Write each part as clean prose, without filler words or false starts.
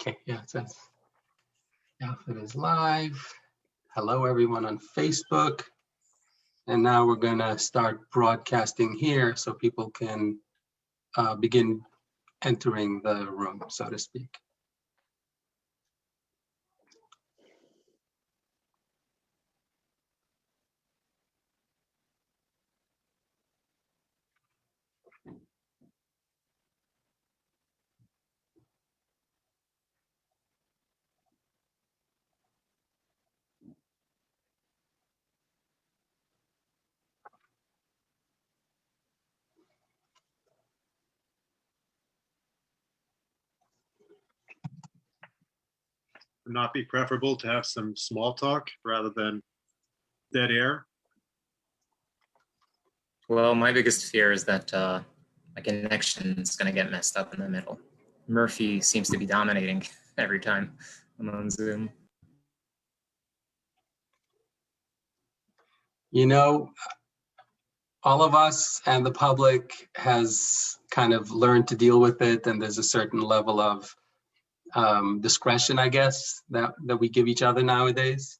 Okay, yeah, it says YAFFED is live. Hello, everyone on Facebook. And now we're gonna start broadcasting here so people can begin entering the room, so to speak. Would not be preferable to have some small talk rather than dead air? Well, my biggest fear is that my connection is going to get messed up in the middle. Murphy seems to be dominating every time I'm on Zoom. You know, all of us and the public has kind of learned to deal with it, and there's a certain level of discretion, I guess, that we give each other nowadays.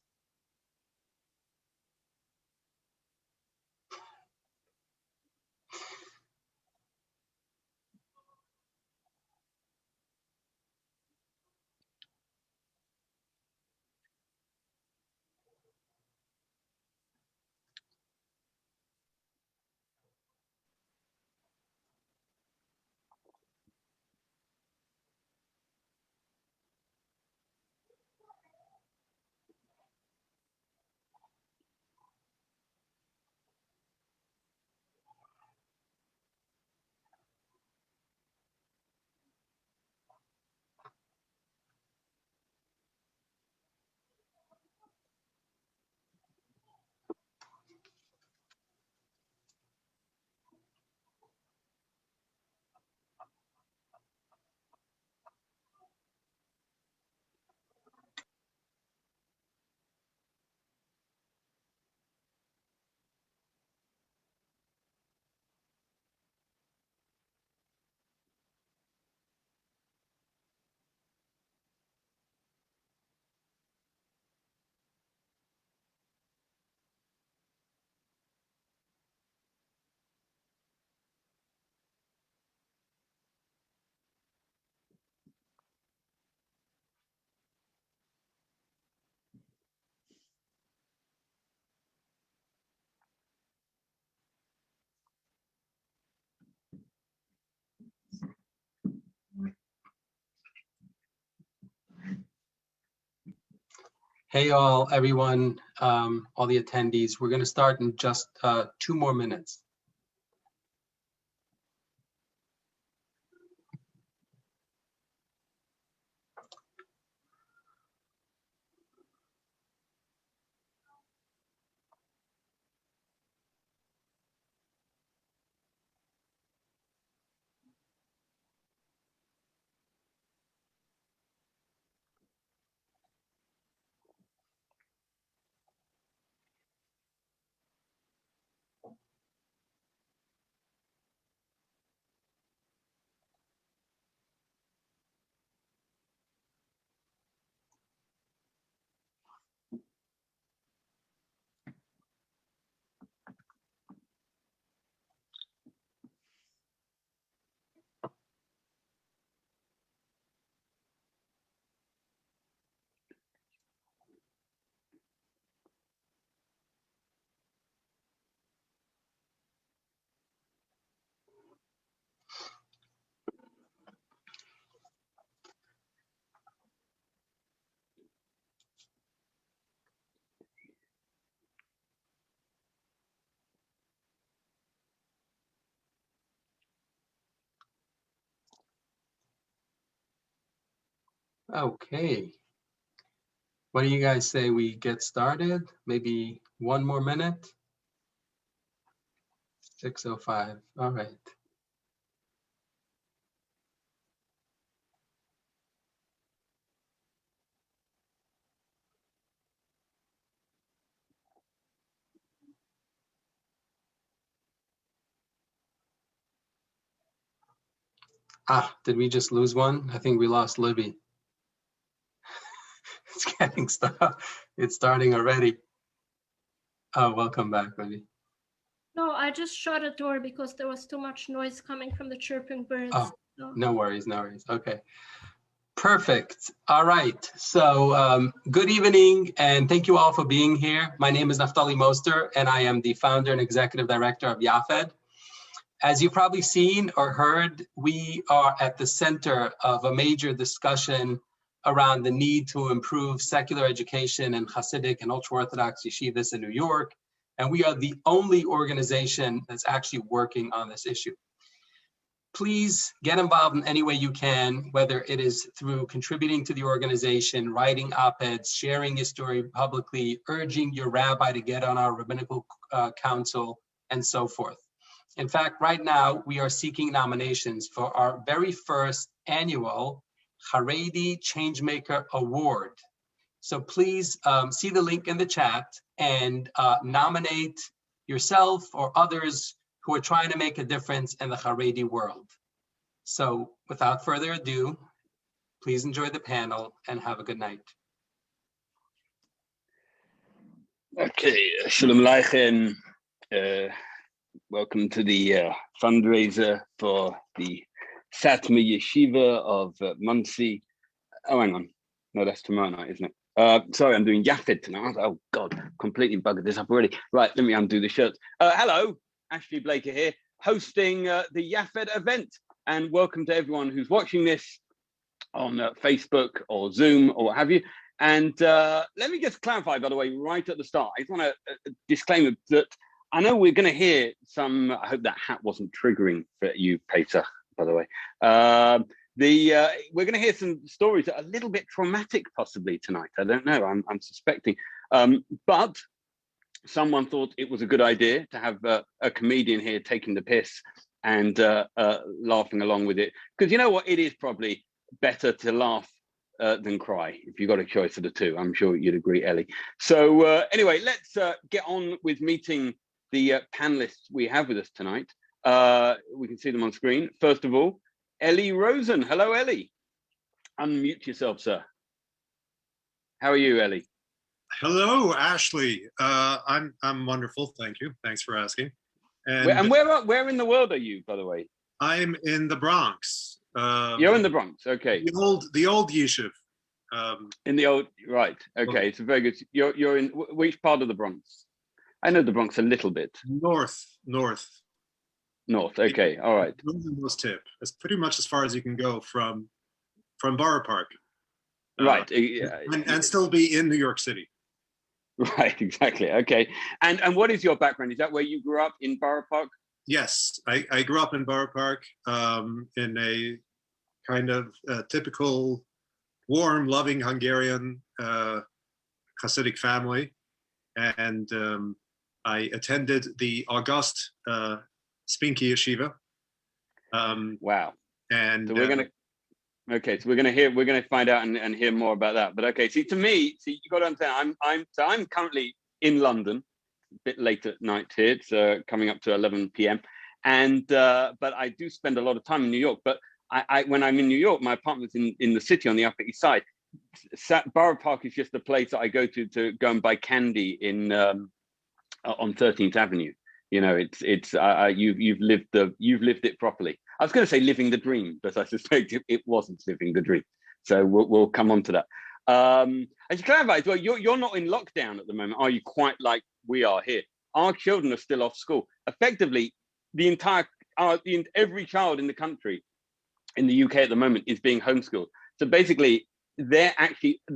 Hey, everyone, all the attendees. We're going to start in just 2 more minutes. Okay. What do you guys say we get started? Maybe 1 more minute? 6:05. All right. Did we just lose one? I think we lost Libby. It's getting it's starting already. Oh, welcome back, Libby. No, I just shut a door because there was too much noise coming from the chirping birds. Oh, So. no worries, no worries. Okay. Perfect. All right. So good evening, and thank you all for being here. My name is Naftali Moster, and I am the founder and executive director of YAFFED. As you've probably seen or heard, we are at the center of a major discussion around the need to improve secular education in Hasidic and ultra-Orthodox yeshivas in New York. And we are the only organization that's actually working on this issue. Please get involved in any way you can, whether it is through contributing to the organization, writing op-eds, sharing your story publicly, urging your rabbi to get on our rabbinical council, and so forth. In fact, right now, we are seeking nominations for our very first annual Haredi Changemaker Award. So please see the link in the chat and nominate yourself or others who are trying to make a difference in the Haredi world. So without further ado, please enjoy the panel and have a good night. Okay, Shalom Aleichem. Welcome to the fundraiser for the Satmar Yeshiva of Monsey. Oh, hang on. No, that's tomorrow night, isn't it? Sorry, I'm doing YAFFED tonight. Oh, God, completely buggered this up already. Right, let me undo the shirt. Hello, Ashley Blaker here, hosting the YAFFED event. And welcome to everyone who's watching this on Facebook or Zoom or what have you. And let me just clarify, by the way, right at the start, I just want to disclaim that I know we're going to hear some, I hope that hat wasn't triggering for you, Pesach, by the way. We're going to hear some stories that are a little bit traumatic possibly tonight. I don't know, I'm suspecting. But someone thought it was a good idea to have a comedian here taking the piss and laughing along with it. Because you know what, it is probably better to laugh than cry, if you've got a choice of the two. I'm sure you'd agree, Ellie. So anyway, let's get on with meeting the panelists we have with us tonight. We can see them on screen. First of all, Ellie Rosen. Hello, Ellie. Unmute yourself, sir. How are you, Ellie? Hello, Ashley. I'm wonderful. Thank you. Thanks for asking. And where in the world are you, by the way? I'm in the Bronx. You're in the Bronx. Okay. The old Yeshiva. In the old, right. Okay. It's a very good. You're in which part of the Bronx? I know the Bronx a little bit. North. Okay. All right. Northernmost tip. That's pretty much as far as you can go from Borough Park. Right. And still be in New York City. Right. Exactly. Okay. And what is your background? Is that where you grew up, in Borough Park? Yes, I grew up in Borough Park in a kind of typical warm, loving Hungarian Hasidic family. And I attended the August Spinky Yeshiva. Wow. And so we're gonna find out and hear more about that. But okay, to me, you got to understand, I'm currently in London, a bit late at night here. It's coming up to 11 p.m. And but I do spend a lot of time in New York. But I when I'm in New York, my apartment's in the city on the Upper East Side. Borough Park is just the place that I go to go and buy candy in on 13th Avenue. You know, you've lived it properly. I was going to say living the dream, but I suspect it wasn't living the dream. So we'll come on to that. I should clarify as well, you're not in lockdown at the moment, are you? Quite like we are here. Our children are still off school. Effectively, every child in the country, in the UK at the moment, is being homeschooled. So basically, the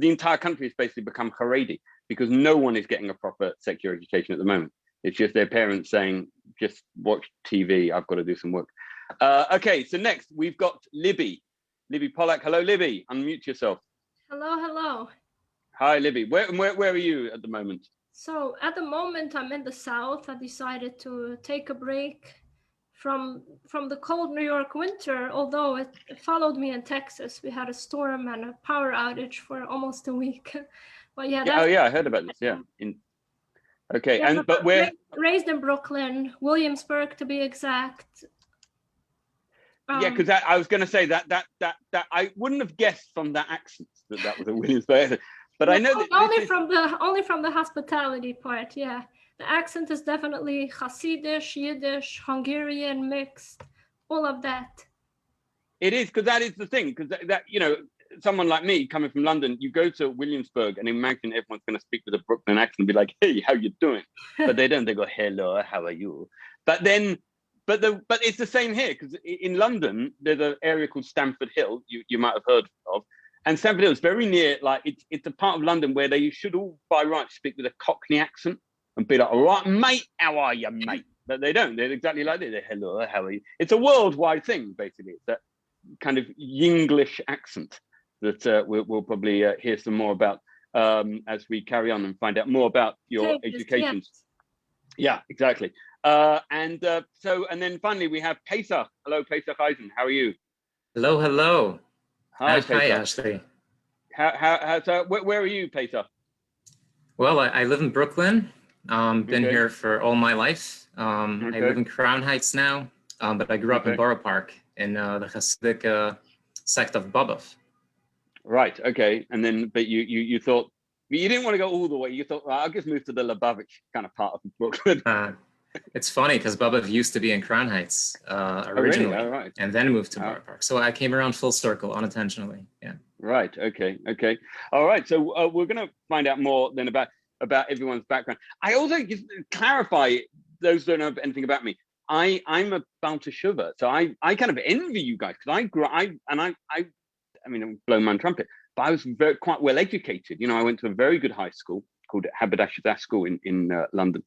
entire country has basically become Haredi because no one is getting a proper secular education at the moment. It's just their parents saying, just watch TV, I've got to do some work. Okay, so next we've got Libby Pollack. Hello, Libby, unmute yourself. Hello. Hi, Libby. Where are you at the moment? So at the moment, I'm in the South. I decided to take a break from the cold New York winter, although it followed me in Texas. We had a storm and a power outage for almost a week. But yeah, I heard about this. Yeah. Okay, yeah, but we're raised in Brooklyn, Williamsburg to be exact. Yeah, because I was going to say that I wouldn't have guessed from that accent that was a Williamsburg accent. But I know that only from the hospitality part. Yeah, the accent is definitely Hasidic, Yiddish, Hungarian mixed, all of that. it is, because that is the thing, because that someone like me coming from London, you go to Williamsburg and imagine everyone's going to speak with a Brooklyn accent and be like, "Hey, how you doing?" But they don't. They go, "Hello, how are you?" But it's the same here, because in London there's an area called Stamford Hill. You might have heard of, and Stamford Hill is very near. Like it's a part of London where they should all by right speak with a Cockney accent and be like, "All right, mate, how are you, mate?" But they don't. They're exactly like this. They're, "Hello, how are you?" It's a worldwide thing, basically. It's that kind of Yinglish accent that we'll probably hear some more about as we carry on and find out more about your education. Yes. Yeah, exactly. And then finally we have Pesach. Hello, Pesach Eisen. How are you? Hello, hello. Hi, Hi, Ashley. Where are you, Pesach? Well, I live in Brooklyn. Been here for all my life. I live in Crown Heights now, but I grew up in Borough Park in the Hasidic sect of Bobov. Right. Okay. And then, but you thought you didn't want to go all the way. You thought, well, I'll just move to the Lubavitch kind of part of Brooklyn. It's funny because Bobov used to be in Crown Heights originally, Oh, really? and then moved to Borough Park. So I came around full circle unintentionally. Yeah. Right. Okay. All right. So we're going to find out more then about everyone's background. I also just clarify, those who don't know anything about me, I'm a Baal Teshuvah, so I kind of envy you guys, because I mean, I'm blowing my own trumpet, but I was quite well educated. I went to a very good high school called Haberdasher's School in London.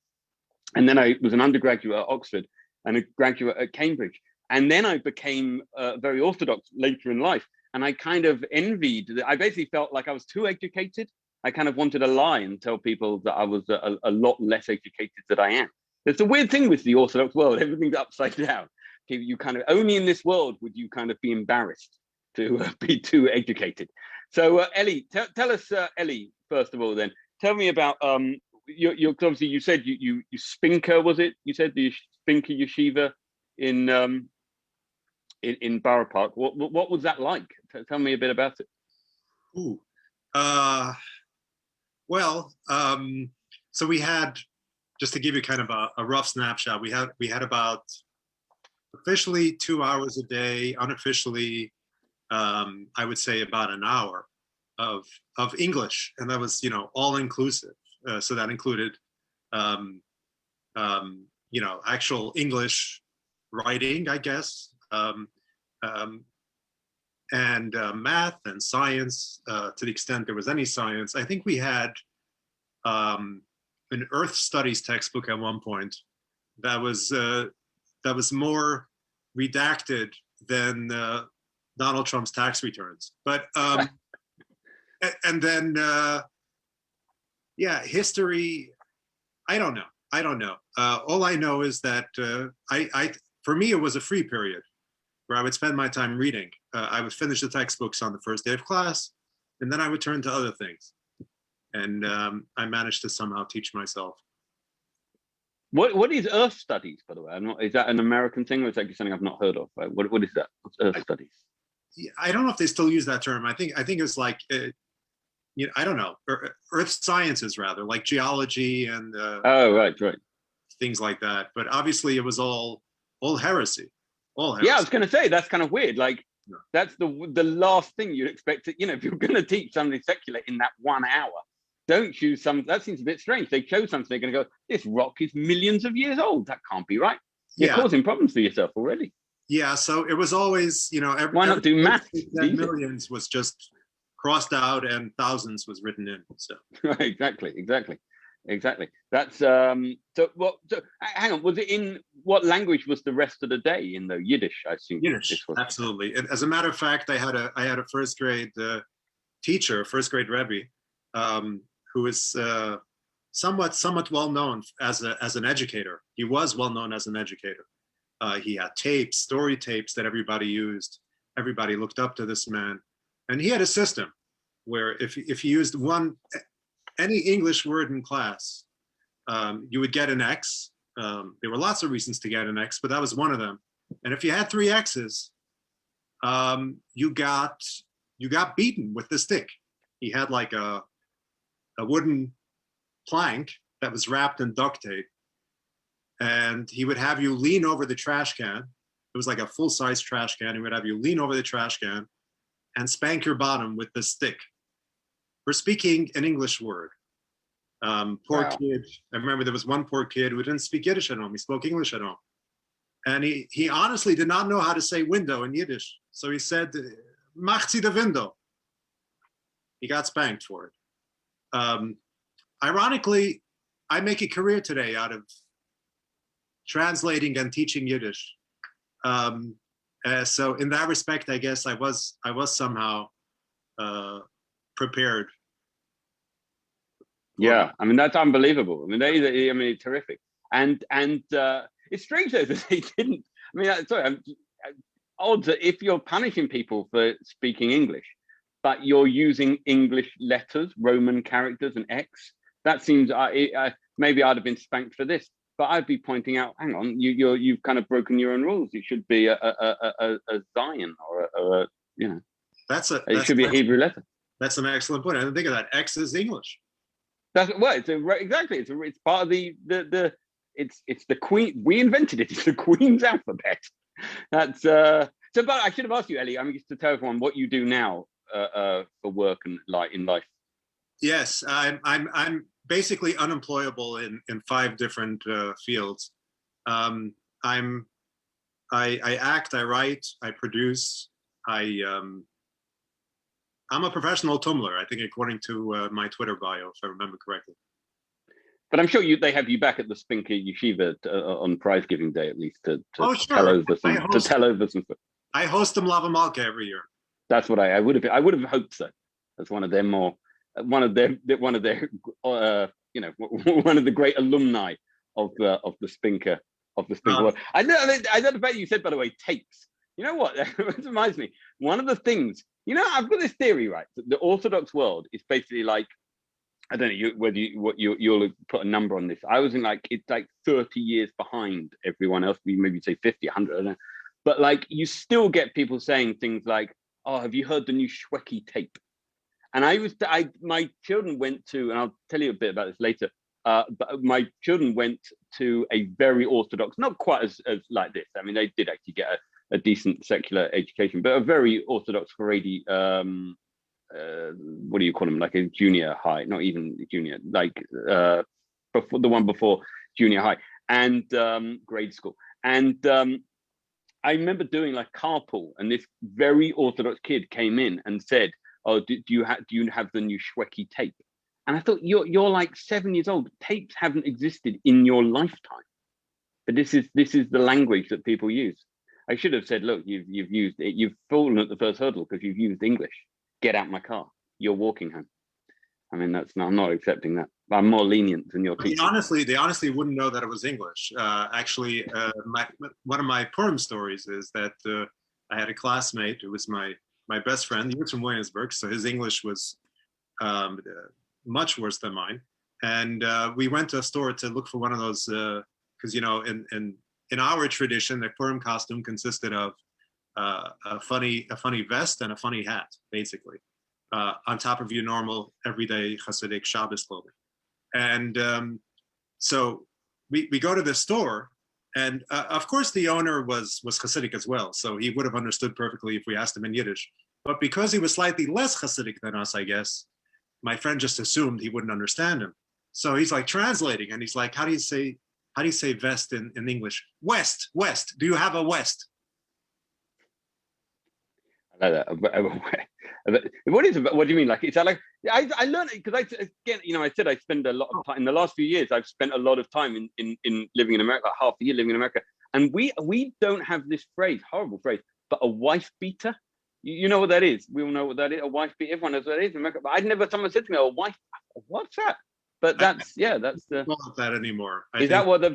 And then I was an undergraduate at Oxford and a graduate at Cambridge. And then I became very orthodox later in life. And I kind of envied, I basically felt like I was too educated. I kind of wanted to lie and tell people that I was a lot less educated than I am. It's a weird thing with the Orthodox world. Everything's upside down. You kind of, only in this world would you kind of be embarrassed to be too educated. So Ellie, tell us, Ellie, first of all, then tell me about your obviously you said you Spinker, was it? You said the Spinker Yeshiva in Borough Park. What was that like? Tell me a bit about it. Ooh, well, so we had, just to give you kind of a rough snapshot, we had about officially 2 hours a day, unofficially, I would say about an hour of English, and that was all inclusive. So that included actual English writing, I guess, and math and science, to the extent there was any science. I think we had an Earth Studies textbook at one point that was more redacted than Donald Trump's tax returns. But and then history, I don't know. All I know is that for me it was a free period where I would spend my time reading. I would finish the textbooks on the first day of class, and then I would turn to other things. And I managed to somehow teach myself. What is Earth Studies, by the way? Is that an American thing, or is that something I've not heard of? What is that? What's Earth Studies? I don't know if they still use that term. I think it's like, I don't know, Earth sciences rather, like geology and right, things like that. But obviously, it was all heresy. Yeah, I was going to say that's kind of weird. Like that's the last thing you'd expect to, if you're going to teach something secular in that 1 hour, don't choose some. That seems a bit strange. They chose something. They're going to go, this rock is millions of years old. That can't be right. You're causing problems for yourself already. Yeah, so it was always, why not do math? Millions was just crossed out and thousands was written in. So right, exactly. That's so what? So hang on, was it in what language was the rest of the day? In the Yiddish, I assume. Yiddish, absolutely. And as a matter of fact, I had a first grade teacher, first grade Rebbe, who is somewhat well known as an educator. He was well known as an educator. He had story tapes that everybody used. Everybody looked up to this man, and he had a system where if you used any English word in class, you would get an X. There were lots of reasons to get an X, but that was one of them. And if you had 3 X's, you got beaten with the stick. He had like a wooden plank that was wrapped in duct tape. And he would have you lean over the trash can. It was like a full-size trash can. He would have you lean over the trash can and spank your bottom with the stick for speaking an English word. Poor kid. I remember there was one poor kid who didn't speak Yiddish at home. He spoke English at home. And he honestly did not know how to say window in Yiddish. So he said, macht sie de window. He got spanked for it. Ironically, I make a career today out of translating and teaching Yiddish. So in that respect, I guess I was somehow prepared. Yeah, I mean, that's unbelievable. I mean, it's terrific. And it's strange though that they didn't. I mean, sorry, I'm odd that if you're punishing people for speaking English, but you're using English letters, Roman characters, and X, that seems maybe I'd have been spanked for this. But I'd be pointing out, hang on, you've kind of broken your own rules. You should be a Zion or a you know. It should be a Hebrew letter. That's an excellent point. I didn't think of that. X is English. That's exactly. It's part of the it's the Queen. We invented it. It's the Queen's alphabet. That's so. But I should have asked you, Ellie. I mean, just to tell everyone what you do now for work and in life. Yes, I'm basically unemployable in 5 different fields. I act, I write, I produce. I'm a professional tumbler, I think, according to my Twitter bio, if I remember correctly. But I'm sure they have you back at the Spinker Yeshiva on prize giving day, at least to sure. tell over some stuff. I host them Lava Malka every year. That's what I would have hoped so. That's one of their one of the great alumni of the Spinker world. I know the fact you said, by the way, tapes. You know what? That reminds me. One of the things, I've got this theory, right? That the Orthodox world is basically like, I don't know you'll put a number on this. I was it's like 30 years behind everyone else. Maybe say 50, 100, I don't know. But like, you still get people saying things like, "Oh, have you heard the new Shweki tape?" And my children went to, and I'll tell you a bit about this later. But my children went to a very Orthodox, not quite as like this. I mean, they did actually get a decent secular education, but a very Orthodox Haredi, what do you call them? Like a junior high, not even junior, like before the one before junior high and grade school. And I remember doing like carpool, and this very Orthodox kid came in and said, "Oh, do you have the new Shweki tape?" And I thought, you're like 7 years old. Tapes haven't existed in your lifetime. But this is the language that people use. I should have said, look, you've fallen at the first hurdle because you've used English. Get out my car. You're walking home. I mean, I'm not accepting that. I'm more lenient than your teacher. They honestly wouldn't know that it was English. Actually, one of my Purim stories is that I had a classmate who was my best friend. He was from Williamsburg, so his English was much worse than mine. And we went to a store to look for one of those, because in our tradition, the Purim costume consisted of a funny vest and a funny hat, basically, on top of your normal everyday Hasidic Shabbos clothing. And so we go to the store, and of course the owner was Hasidic as well, so he would have understood perfectly if we asked him in Yiddish. But because he was slightly less Hasidic than us, I guess, my friend just assumed he wouldn't understand him. So he's like translating, and he's like, how do you say vest in English? West. Do you have a west? I like that. What do you mean? Like, is that like, I learned it because I said I spend a lot of time in the last few years. I've spent a lot of time in living in America, like half the year living in America, and we don't have this phrase, horrible phrase, but a wife beater. You know what that is? We all know what that is. A wife beater. Everyone knows what that is in America. But someone said to me, "A wife? What's that?" But that's the. Not that anymore. Is that what a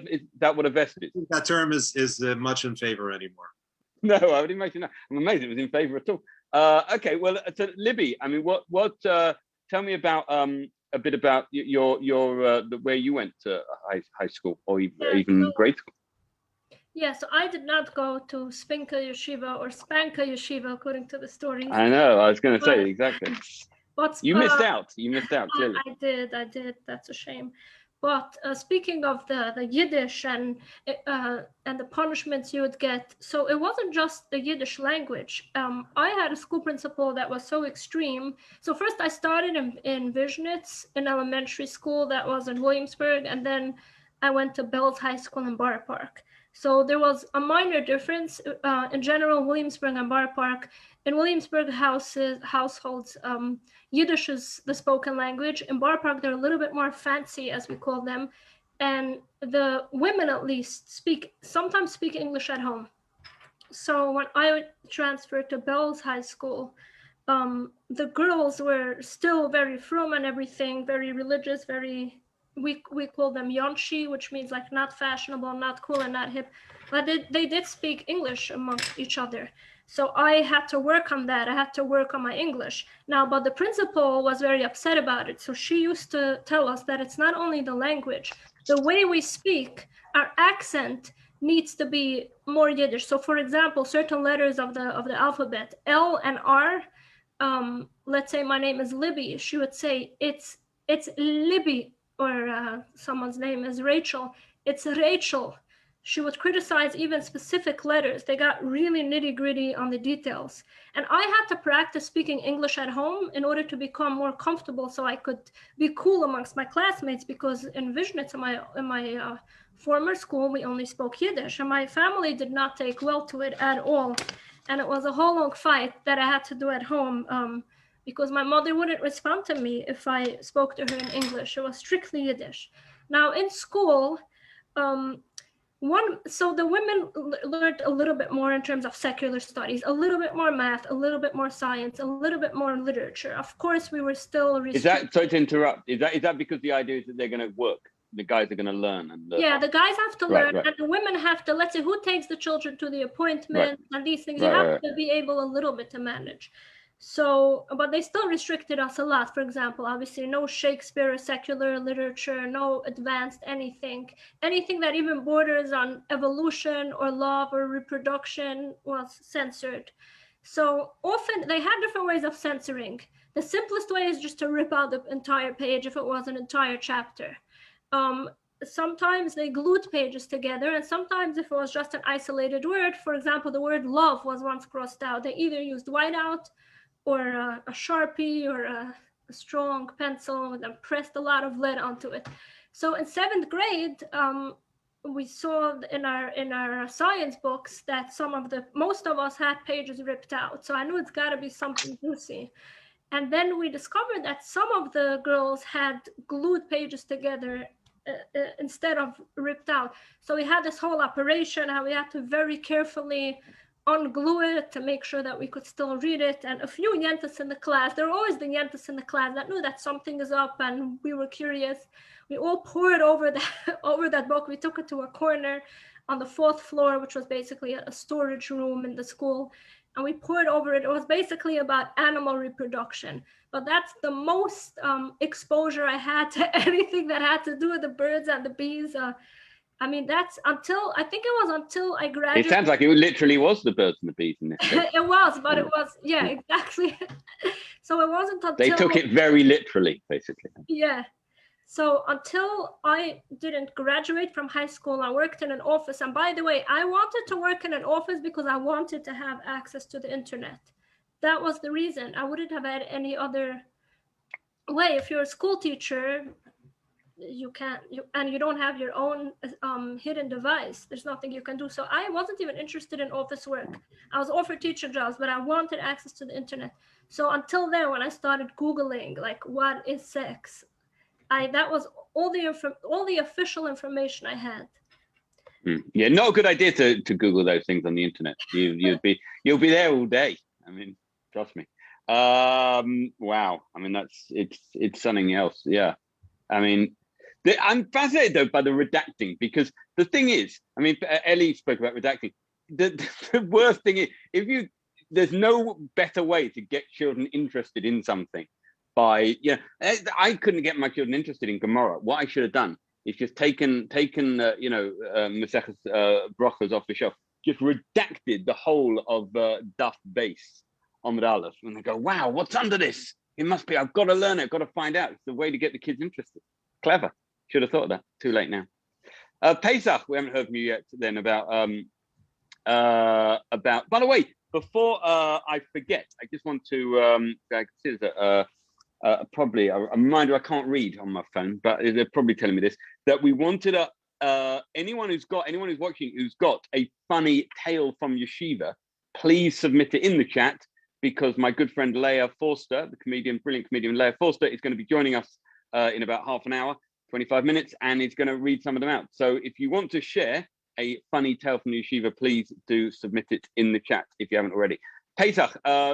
vest is? That term is much in favor anymore. No, I would imagine not. I'm amazed it was in favor at all. Okay, well, so Libby, I mean, what? Tell me about a bit about your where you went to high school or even grade school. Yeah, so I did not go to Spinka Yeshiva or Spanka Yeshiva, according to the stories. I know, I was going to say exactly. But You missed out. You missed out, clearly. I did. That's a shame. But speaking of the Yiddish and the punishments you would get, so it wasn't just the Yiddish language. I had a school principal that was so extreme. So first I started in Visionitz in elementary school that was in Williamsburg, and then I went to Bells High School in Borough Park. So there was a minor difference. In general, Williamsburg and Borough Park, in Williamsburg households, Yiddish is the spoken language. In Borough Park, they're a little bit more fancy, as we call them. And the women, at least, sometimes speak English at home. So when I transferred to Bells High School, the girls were still very frum and everything, very religious, we call them yonshi, which means like not fashionable, not cool, and not hip. But they did speak English amongst each other. So I had to work on that. I had to work on my English. Now, but the principal was very upset about it. So she used to tell us that it's not only the language, the way we speak, our accent needs to be more Yiddish. So for example, certain letters of the alphabet, L and R, let's say my name is Libby, she would say it's Libby, or someone's name is Rachel, it's Rachel. She would criticize even specific letters. They got really nitty-gritty on the details. And I had to practice speaking English at home in order to become more comfortable so I could be cool amongst my classmates, because in Visionitz, in my former school, we only spoke Yiddish, and my family did not take well to it at all. And it was a whole long fight that I had to do at home, because my mother wouldn't respond to me if I spoke to her in English. It was strictly Yiddish. Now in school, so the women learned a little bit more in terms of secular studies, a little bit more math, a little bit more science, a little bit more literature. Of course, we were still restricted. Is that, sorry to interrupt, is that because the idea is that they're going to work? The guys are going to learn? Yeah, the guys have to learn, right. and the women have to, let's say, who takes the children to the appointment, and these things, you have to be able a little bit to manage. So, but they still restricted us a lot. For example, obviously no Shakespeare or secular literature, no advanced anything that even borders on evolution or love or reproduction was censored. So often they had different ways of censoring. The simplest way is just to rip out the entire page if it was an entire chapter. Sometimes they glued pages together, and sometimes if it was just an isolated word, for example, the word love was once crossed out, they either used whiteout or a Sharpie or a strong pencil, and then pressed a lot of lead onto it. So in 7th grade, we saw in our science books that most of us had pages ripped out. So I knew it's got to be something juicy. And then we discovered that some of the girls had glued pages together instead of ripped out. So we had this whole operation, how we had to very carefully unglue it to make sure that we could still read it. And a few yentas in the class, there were always the yentas in the class that knew that something is up, and we were curious. We all poured over that book. We took it to a corner on the 4th floor, which was basically a storage room in the school, and we poured over it. It was basically about animal reproduction, but that's the most exposure I had to anything that had to do with the birds and the bees. I mean, that's until I graduated. It sounds like it literally was the birds and the bees in this case. It was, but it was, yeah, exactly. So it wasn't until they took it very literally, basically. Yeah. So until I didn't graduate from high school, I worked in an office. And by the way, I wanted to work in an office because I wanted to have access to the internet. That was the reason. I wouldn't have had any other way. If you're a school teacher, you don't have your own hidden device, there's nothing you can do. So I wasn't even interested in office work. I was offered teacher jobs, but I wanted access to the internet. So until then, when I started Googling, like, what is sex, that was all the official information I had. Yeah, not a good idea to Google those things on the internet. You'll be there all day. I mean, trust me. Wow. I mean, it's something else. Yeah. I mean, I'm fascinated though by the redacting, because the thing is, I mean, Ellie spoke about redacting. The worst thing is, there's no better way to get children interested in something by, I couldn't get my children interested in Gemara. What I should have done is just taken Maseches Brachos off the shelf, just redacted the whole of Daf Base Amud Aleph, and they go, wow, what's under this? it must be. I've got to learn it. I've got to find out. It's the way to get the kids interested. Clever. Should have thought of that. Too late now. Pesach, we haven't heard from you yet. Then about. By the way, before I forget, I just want to consider probably a reminder. I can't read on my phone, but they're probably telling me this, that we wanted anyone who's watching who's got a funny tale from Yeshiva, please submit it in the chat, because my good friend Leia Foster, the brilliant comedian Leia Foster, is going to be joining us in about half an hour, 25 minutes, and he's going to read some of them out. So if you want to share a funny tale from the Yeshiva, please do submit it in the chat if you haven't already. Pesach,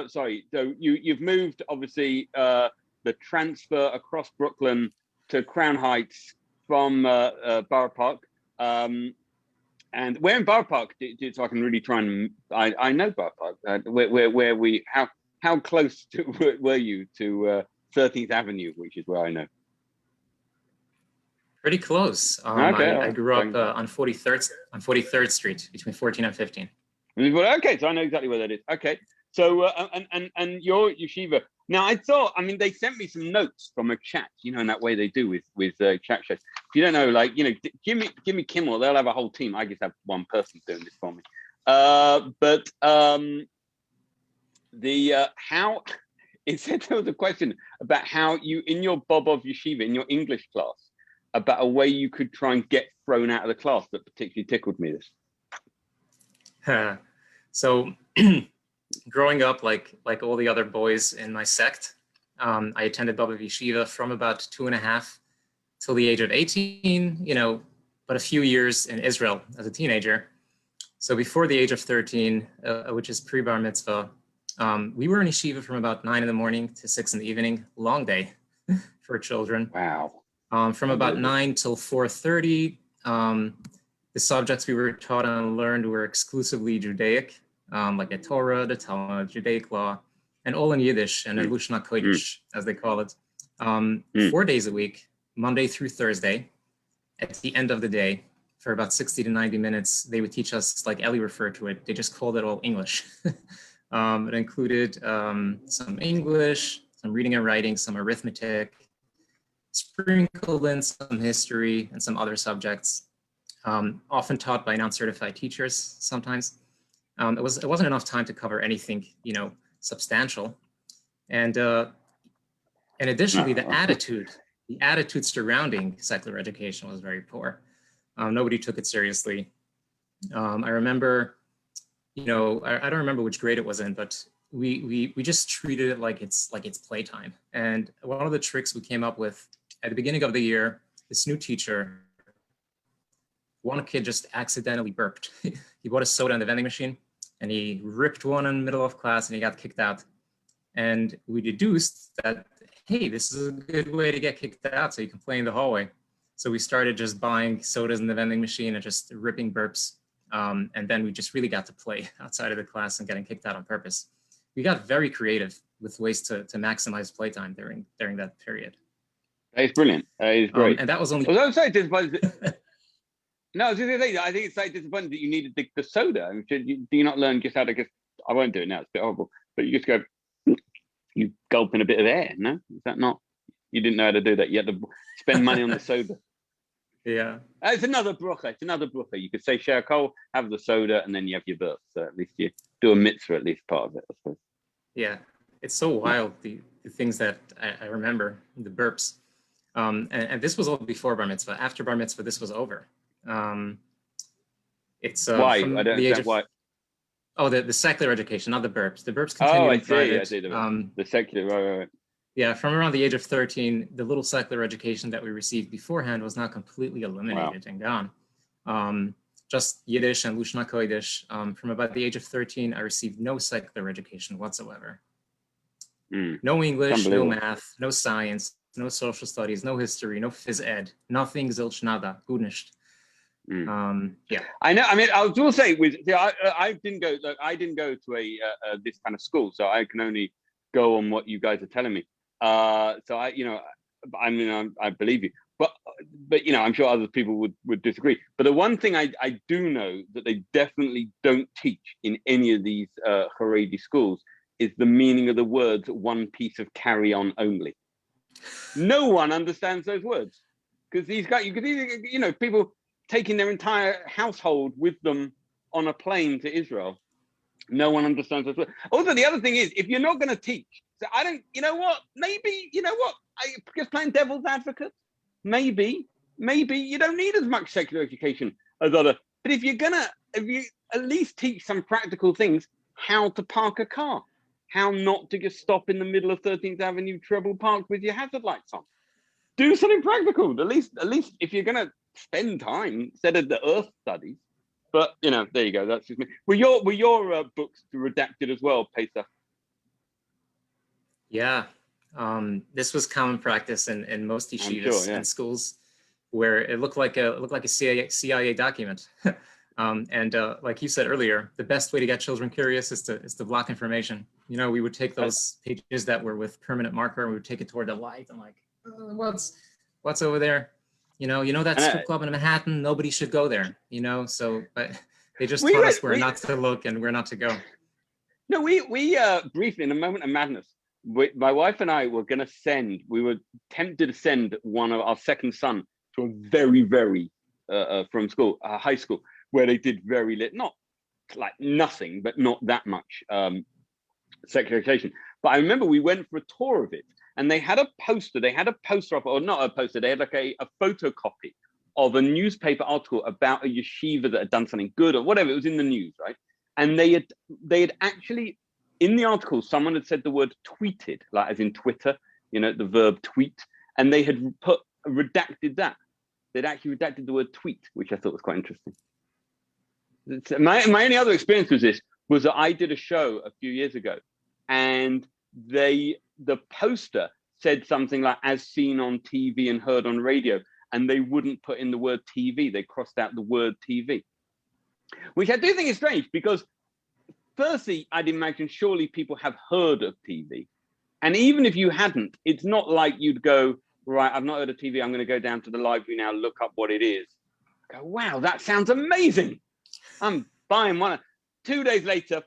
sorry, so you've moved, obviously, the transfer across Brooklyn to Crown Heights from Borough Park. And where in Borough Park, so I can really try and, I know Borough Park, how close were you to 13th Avenue, which is where I know? Pretty close. Okay, I grew up on 43rd Street, between 14 and 15. Okay, so I know exactly where that is. Okay, so and your yeshiva. Now they sent me some notes from a chat, in that way they do with chat shows. If you don't know, like, Jimmy Kimmel, they'll have a whole team. I just have one person doing this for me. But how it said there was a question about how you, in your Bobov Yeshiva, in your English class, about a way you could try and get thrown out of the class that particularly tickled me. So growing up, like all the other boys in my sect, I attended Bobov Yeshiva from about 2.5 till the age of 18, but a few years in Israel as a teenager. So before the age of 13, which is pre-bar mitzvah, we were in yeshiva from about 9 in the morning to 6 in the evening, long day for children. Wow. From about 9 till 4:30, the subjects we were taught and learned were exclusively Judaic, like the Torah, the Talmud, Judaic law, and all in Yiddish and in Lushna Kodesh, as they call it. 4 days a week, Monday through Thursday. At the end of the day, for about 60 to 90 minutes, they would teach us, like Ellie referred to it, they just called it all English. It included some English, some reading and writing, some arithmetic, sprinkled in some history and some other subjects, often taught by non-certified teachers sometimes. It wasn't enough time to cover anything, substantial. And additionally, the attitude surrounding secular education was very poor. Nobody took it seriously. I remember, I don't remember which grade it was in, but we just treated it like it's playtime. And one of the tricks we came up with at the beginning of the year, this new teacher, one kid just accidentally burped. He bought a soda in the vending machine and he ripped one in the middle of class and he got kicked out. And we deduced that, hey, this is a good way to get kicked out so you can play in the hallway. So we started just buying sodas in the vending machine and just ripping burps. And then we just really got to play outside of the class and getting kicked out on purpose. We got very creative with ways to maximize playtime during that period. That is brilliant. That is great. And that was only. Although I'm so disappointed. No, I was just going to say, I think it's so disappointing that you needed the soda. Do you not learn just how to I won't do it now, it's a bit horrible. But you just go, you gulp in a bit of air, no? Is that not? You didn't know how to do that. You had to spend money on the soda. Yeah. It's another bracha. You could say share a coal, have the soda, and then you have your birth. So at least you do a mitzvah, at least part of it, I suppose. Yeah. It's so wild, the things that I remember, the burps. And this was all before bar mitzvah. After bar mitzvah, this was over. It's why? I don't understand why. Oh, the secular education, not the burps. The burps continue in private. I see. The secular, right. Yeah, from around the age of 13, the little secular education that we received beforehand was not completely eliminated and gone. Just Yiddish and Lushna Kodesh. From about the age of 13, I received no secular education whatsoever. No English, no math, no science, no social studies, no history, no phys ed, nothing, zilch, nada, gut nicht. Yeah, I know. I mean, I will say I didn't go to a this kind of school, so I can only go on what you guys are telling me. So I believe you, but I'm sure other people would disagree. But the one thing I do know that they definitely don't teach in any of these Haredi schools is the meaning of the words one piece of carry-on only. No one understands those words because people taking their entire household with them on a plane to Israel. No one understands those words. Also, the other thing is, if you're not going to teach, so I don't, maybe, just playing devil's advocate, maybe you don't need as much secular education as other, but if you at least teach some practical things, how to park a car, how not to just stop in the middle of 13th Avenue treble park with your hazard lights on. Do something practical, at least if you're going to spend time instead of the earth studies. But, there you go. That's just me. Were your books redacted as well, Pesach? Yeah. This was common practice in most yeshivas and schools, where it looked like a CIA document. And like you said earlier, the best way to get children curious is to block information. We would take those pages that were with permanent marker, and we would take it toward the light. I'm like, what's over there? That strip club in Manhattan, nobody should go there, so, but they just taught us where not to look and where not to go. No, we briefly, in a moment of madness, my wife and I we were tempted to send one of our second son to a very, very, from school, high school, where they did very little, not like nothing, but not that much secular education. But I remember we went for a tour of it, and they had a poster. They had a poster of, or not a poster. They had like a photocopy of a newspaper article about a yeshiva that had done something good or whatever. It was in the news, right? And they had actually, in the article, someone had said the word tweeted, like as in Twitter, the verb tweet, and they had redacted that. They'd actually redacted the word tweet, which I thought was quite interesting. My only other experience with this was that I did a show a few years ago, and the poster said something like "as seen on TV and heard on radio," and they wouldn't put in the word TV. They crossed out the word TV, which I do think is strange because, firstly, I'd imagine surely people have heard of TV, and even if you hadn't, it's not like you'd go, right, I've not heard of TV. I'm going to go down to the library now, look up what it is. Go, wow, that sounds amazing. I'm buying one. 2 days later,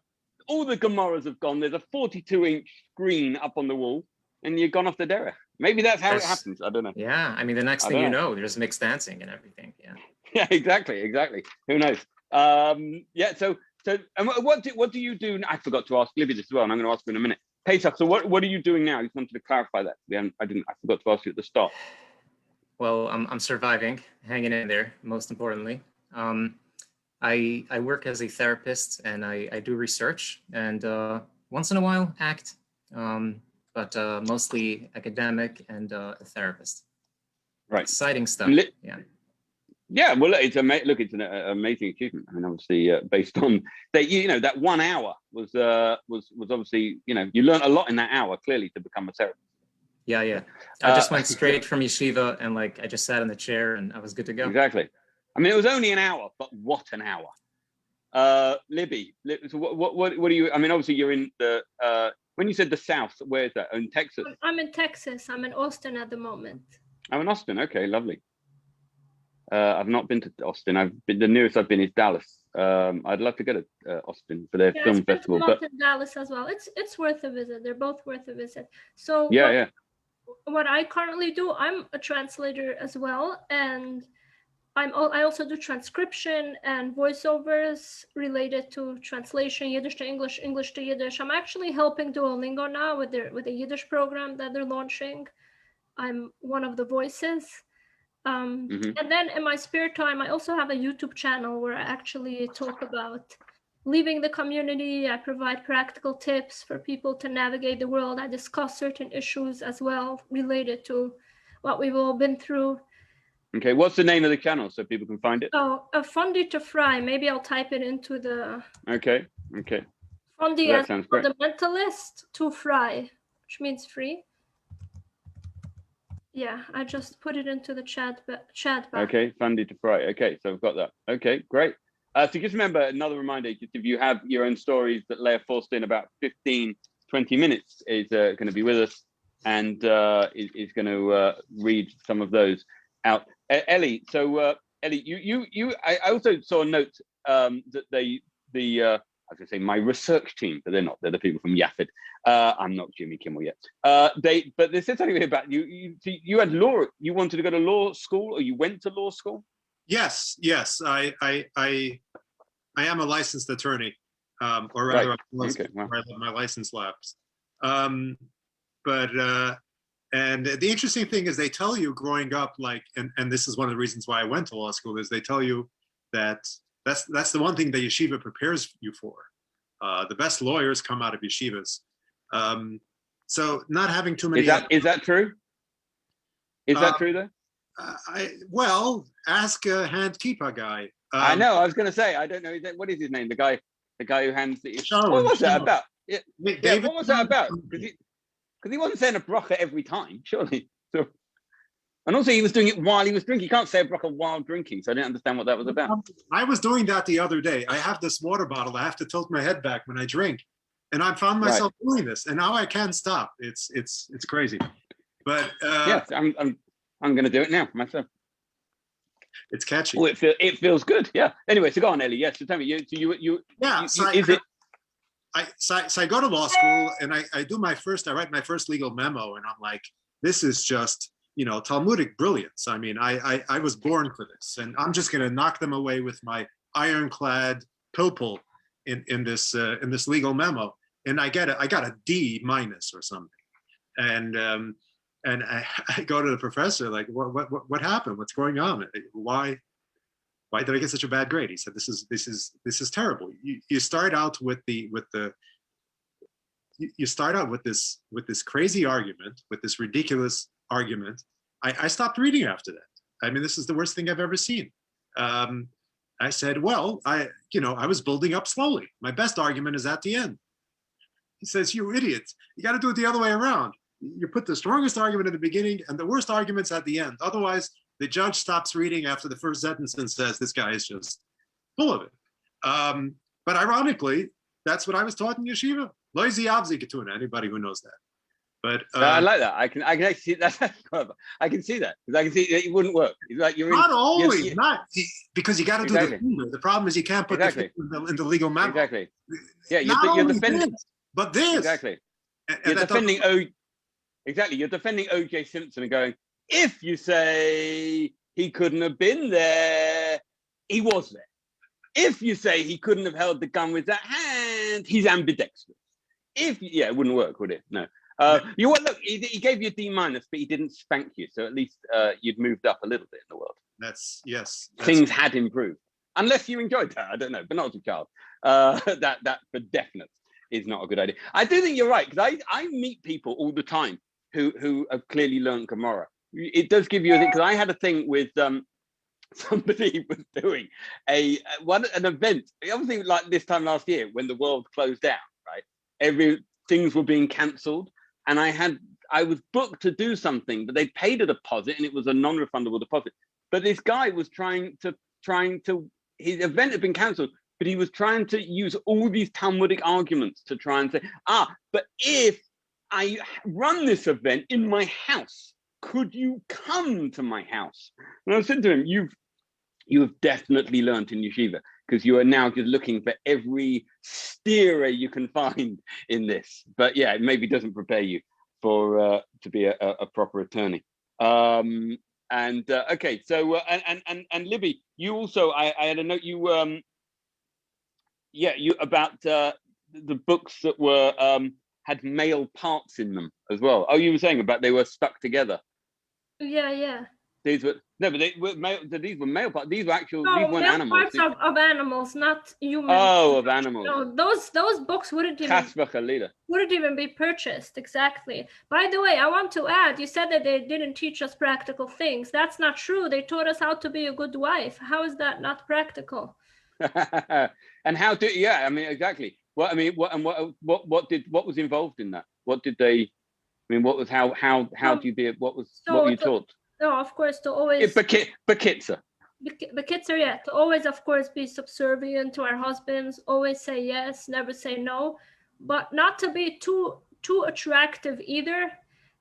all the Gemaras have gone. There's a 42-inch screen up on the wall, and you've gone off the derech. Maybe that's how it happens. I don't know. Yeah, I mean, the next thing you know, there's mixed dancing and everything. Yeah. Yeah, exactly. Who knows? So and what do you do? I forgot to ask Libby this as well, and I'm going to ask you in a minute. Pesach, so what are you doing now? I just wanted to clarify that. I forgot to ask you at the start. Well, I'm surviving, hanging in there, most importantly. I work as a therapist, and I do research, and once in a while act, but mostly academic and a therapist. Right. Exciting stuff. Yeah. Well, it's an amazing achievement. I mean, obviously, based on that, that 1 hour was obviously, you learned a lot in that hour, clearly, to become a therapist. Yeah. I just went straight from yeshiva, and I just sat in the chair, and I was good to go. Exactly. I mean, it was only an hour, but what an hour. Libby, so what are you? I mean, obviously, you're in the. When you said the South, where is that? In Texas. I'm in Texas. I'm in Austin at the moment. I'm in Austin. Okay, lovely. I've not been to Austin. The nearest I've been is Dallas. I'd love to go to Austin for their film festival. But in Dallas as well. It's worth a visit. They're both worth a visit. So what I currently do, I'm a translator as well, and I also do transcription and voiceovers related to translation, Yiddish to English, English to Yiddish. I'm actually helping Duolingo now with a Yiddish program that they're launching. I'm one of the voices. And then in my spare time, I also have a YouTube channel where I actually talk about leaving the community. I provide practical tips for people to navigate the world. I discuss certain issues as well related to what we've all been through. Okay, what's the name of the channel so people can find it? Oh, a Fundi to Fry. Maybe I'll type it into the. Okay. Fundi as fundamentalist to Fry, which means free. Yeah, I just put it into the chat box. Okay, Fundi to Fry. Okay, so I've got that. Okay, great. So just remember, another reminder, if you have your own stories, that Leia Foster in about 15, 20 minutes is going to be with us and is going to read some of those out. Ellie, so Ellie, I also saw a note that was going to say my research team, but they're not. They're the people from YAFFED. I'm not Jimmy Kimmel yet. But they said something about you. You had law. You wanted to go to law school, or you went to law school? Yes. I am a licensed attorney, or rather, Right. Okay, wow. my license lapsed. And the interesting thing is they tell you growing up, like, and this is one of the reasons why I went to law school, is they tell you that that's the one thing that yeshiva prepares you for. The best lawyers come out of yeshivas. So not having too many. Is that true? Is that true though? Ask a hand kippah guy. I know. I was going to say I don't know. What is his name? The guy who hands the. Sharon, what was that about? Yeah, David, what was that about? Because he wasn't saying a bracha every time, surely. So, and also he was doing it while he was drinking. You can't say a bracha while drinking, so I didn't understand what that was about. I was doing that the other day. I have this water bottle. I have to tilt my head back when I drink, and I found myself doing this, and now I can't stop. It's crazy. But yes, I'm going to do it now myself. It's catchy. Oh, it feels good. Yeah. Anyway, so go on, Ellie. Yes. So tell me, So I go to law school and I write my first legal memo, and I'm like, this is just, Talmudic brilliance. I mean, I was born for this, and I'm just going to knock them away with my ironclad pilpul in this legal memo. And I got a D- or something. And I go to the professor, like, what happened? What's going on? Why did I get such a bad grade? He said, this is terrible. You start out with this crazy argument, with this ridiculous argument. I stopped reading after that. I mean, this is the worst thing I've ever seen. I said, I was building up slowly. My best argument is at the end. He says, you idiots, you got to do it the other way around. You put the strongest argument at the beginning and the worst arguments at the end. Otherwise, the judge stops reading after the first sentence and says, this guy is just full of it. But ironically, that's what I was taught in yeshiva. Lo ziyavzi ketuna, anybody who knows that. But I like that. I can actually see that. I can see that, because I can see that it wouldn't work. It's like because you got to do the finger. The problem is you can't put the finger in the legal memo. Exactly. Yeah, you're defending. But this. Exactly. You're defending Exactly. You're defending O.J. Simpson and going, if you say he couldn't have been there, he was there. If you say he couldn't have held the gun with that hand, he's ambidextrous. It wouldn't work, would it? No. Look, he gave you a D-, but he didn't spank you. So at least you'd moved up a little bit in the world. Things had improved. Unless you enjoyed that, I don't know, but not as a child. That for definite is not a good idea. I do think you're right, because I meet people all the time who have clearly learned Gemara. It does give you a thing, because I had a thing with somebody was doing an event, obviously like this time last year when the world closed down, right? Things were being cancelled, and I was booked to do something, but they paid a deposit and it was a non-refundable deposit. But this guy was trying to his event had been cancelled, but he was trying to use all these Talmudic arguments to try and say, but if I run this event in my house, could you come to my house? And I said to him, you have definitely learned in yeshiva, because you are now just looking for every steer you can find in this. But yeah, it maybe doesn't prepare you for to be a proper attorney. Okay, so and Libby, you also I had a note you about the books that were had male parts in them as well. Oh, you were saying about they were stuck together. Yeah. These were these were male parts. These were actual. No, these weren't male animals. parts of animals, not humans. Oh, of animals. No, those books wouldn't even be purchased. Exactly. By the way, I want to add, you said that they didn't teach us practical things. That's not true. They taught us how to be a good wife. How is that not practical? And how do? Yeah, I mean, exactly. What was involved in that? What did they? I mean, what was how do you be? What were you taught? No, of course, to always. Bekitzer, yeah, to always, of course, be subservient to our husbands. Always say yes, never say no, but not to be too attractive either,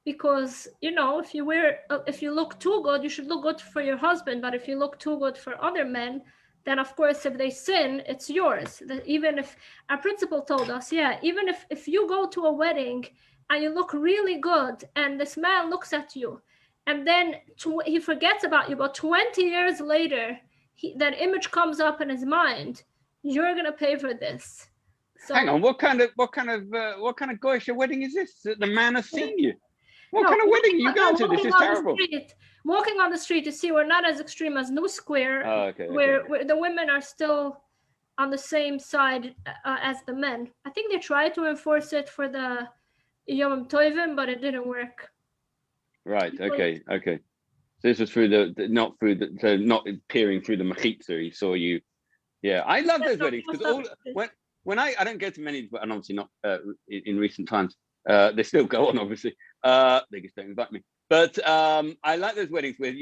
because if you look too good, you should look good for your husband. But if you look too good for other men, then of course, if they sin, it's yours. Even if our principal told us, even if you go to a wedding and you look really good and this man looks at you and then he forgets about you, but 20 years later, that image comes up in his mind, you're going to pay for this. So, hang on, what kind of goyish wedding is this? The man has seen you. What kind of wedding are you going to? This is terrible. Walking on the street, you see, we're not as extreme as New Square, where the women are still on the same side as the men. I think they tried to enforce it for the Yom Tovim, but it didn't work. Right. Okay. So this was through not peering through the mechitza. He saw you. Yeah, I love those weddings because when I don't go to many, and obviously not in recent times. They still go on, obviously. They just don't invite me. But I like those weddings where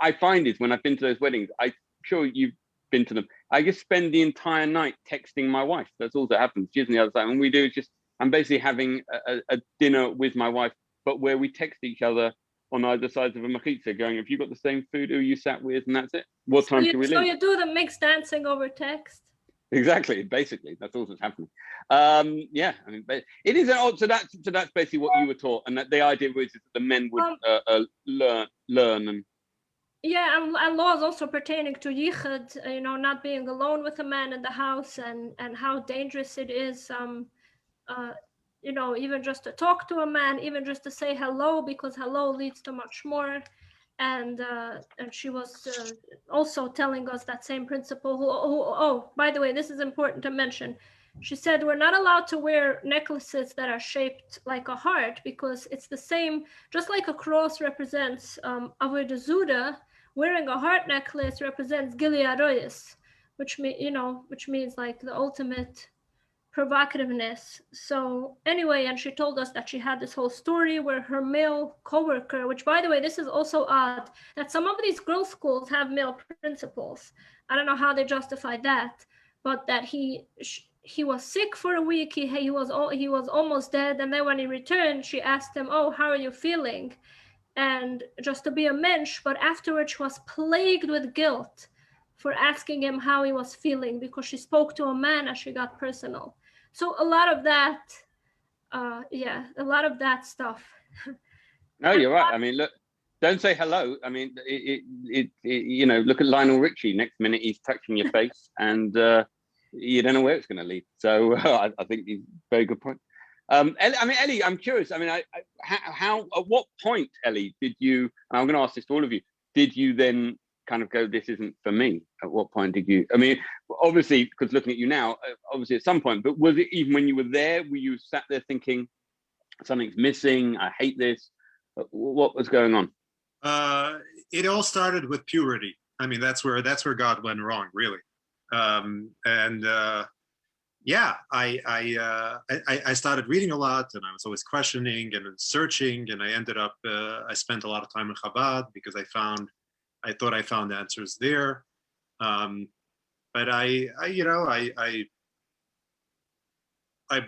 I find is when I've been to those weddings, I'm sure you've been to them, I just spend the entire night texting my wife. That's all that happens. She's on the other side. And we do is I'm basically having a dinner with my wife, but where we text each other on either sides of a mechitza going, have you got the same food who you sat with? And that's it. What time can we leave? So you do the mixed dancing over text? Exactly. Basically, that's all that's happening. Yeah, I mean, it is so that's basically what you were taught, and that the idea was that the men would learn and. Yeah, and laws also pertaining to yichud, not being alone with a man in the house, and how dangerous it is, even just to talk to a man, even just to say hello, because hello leads to much more. And she was also telling us that same principle. Oh, by the way, this is important to mention. She said we're not allowed to wear necklaces that are shaped like a heart, because it's the same, just like a cross represents Avodah Zuda, wearing a heart necklace represents Gili Aroyis, which means like the ultimate provocativeness. So anyway, and she told us that she had this whole story where her male coworker, which by the way, this is also odd, that some of these girls' schools have male principals. I don't know how they justify that, but that he was sick for a week. He was almost dead, and then when he returned, she asked him, "Oh, how are you feeling?" And just to be a mensch, but afterwards she was plagued with guilt for asking him how he was feeling, because she spoke to a man and she got personal. So a lot of that, a lot of that stuff. No, you're right. I mean, look, don't say hello. I mean, look at Lionel Richie. Next minute he's touching your face, and you don't know where it's going to lead. So I think it's a very good point. Ellie, I'm curious. I mean, how at what point, Ellie, did you? And I'm going to ask this to all of you. Did you then kind of go, this isn't for me? At what point did you? I mean, obviously, because looking at you now, obviously at some point. But was it even when you were there? Were you sat there thinking something's missing? I hate this. What was going on? It all started with puberty. I mean, that's where God went wrong, really. I started reading a lot, and I was always questioning and searching, and I ended up I spent a lot of time in Chabad because I thought I found answers there. But I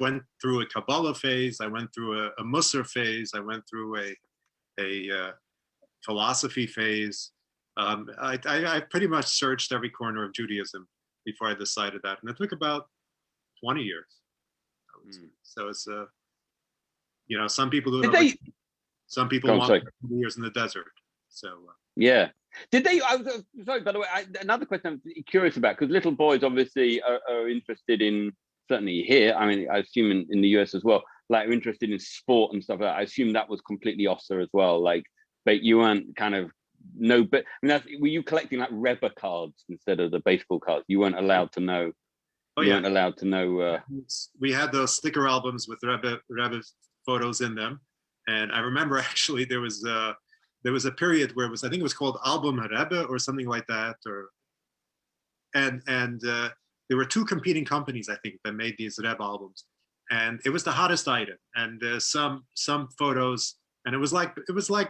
went through a Kabbalah phase. I went through a Musar phase. I went through a philosophy phase. I pretty much searched every corner of Judaism before I decided that, and it took about 20 years. So it's some people do it. Some people want 20 years in the desert. So yeah. Did they? Sorry, by the way. Another question I'm curious about, because little boys obviously are interested in, certainly here. I mean, I assume in the US as well. Like, are interested in sport and stuff like that. I assume that was completely Osir as well. Like, but you weren't kind of But I mean, were you collecting like Rebbe cards instead of the baseball cards? You weren't allowed to know. You weren't allowed to know. We had those sticker albums with Rebbe photos in them, and I remember actually there was a period where I think it was called Album Rebbe or something like that, and there were two competing companies, I think, that made these Rebbe albums, and it was the hottest item. And some photos, and it was like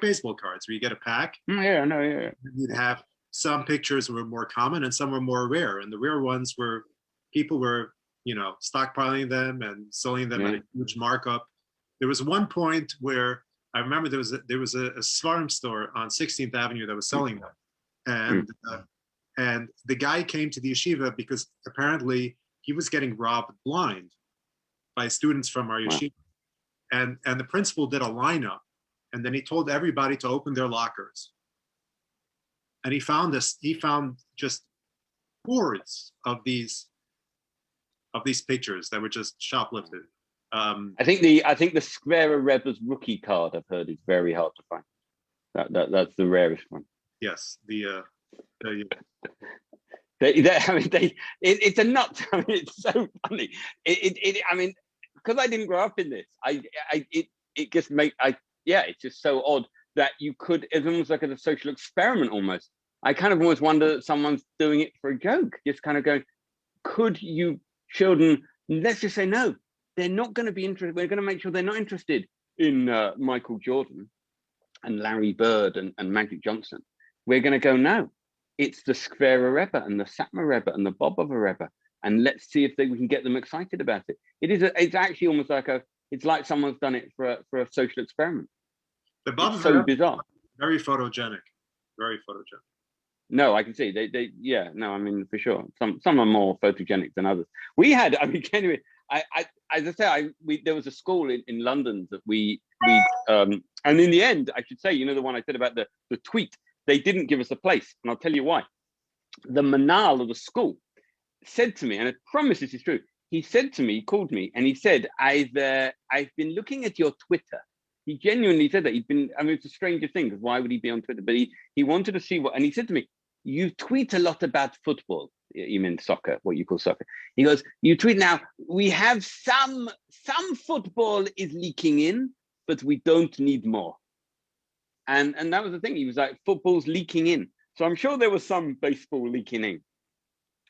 baseball cards where you get a pack. Yeah, no, yeah. You'd have some pictures were more common and some were more rare, and the rare ones were people were stockpiling them and selling them at a huge markup. There was one point where I remember there was a Svarim store on 16th Avenue that was selling them, And the guy came to the yeshiva because apparently he was getting robbed blind by students from our yeshiva. And the principal did a lineup, and then he told everybody to open their lockers. And he found just hordes of these pictures that were just shoplifted. I think the Square Rebbe's rookie card, I've heard, is very hard to find. That's the rarest one. Yes, it's a nut. I mean, it's so funny. I mean, because I didn't grow up in this, it's just so odd that you could, it's almost like a social experiment almost. I kind of always wonder that someone's doing it for a joke, just kind of going, could you children, let's just say no, they're not going to be interested. We're going to make sure they're not interested in Michael Jordan and Larry Bird and Magic Johnson. We're going to go, no, it's the Square Rebbe and the Satmar Rebbe and the Bobova Rebbe, and let's see if we can get them excited about it. It's actually almost like it's like someone's done it for a social experiment. The Bobova so Rebbe, bizarre. Very photogenic. No, I can see I mean, for sure. Some are more photogenic than others. We had, I mean, anyway, as I say, there was a school in London that we and in the end, I should say, you know, the one I said about the tweet, they didn't give us a place, and I'll tell you why. The manal of the school said to me, and I promise this is true, he called me, and he said, I've been looking at your Twitter. He genuinely said that. It's a stranger thing, because why would he be on Twitter? But he wanted to see and he said to me, you tweet a lot about football. You mean soccer, what you call soccer. He goes, you tweet now, we have some football is leaking in, but we don't need more. And that was the thing. He was like, football's leaking in. So I'm sure there was some baseball leaking in.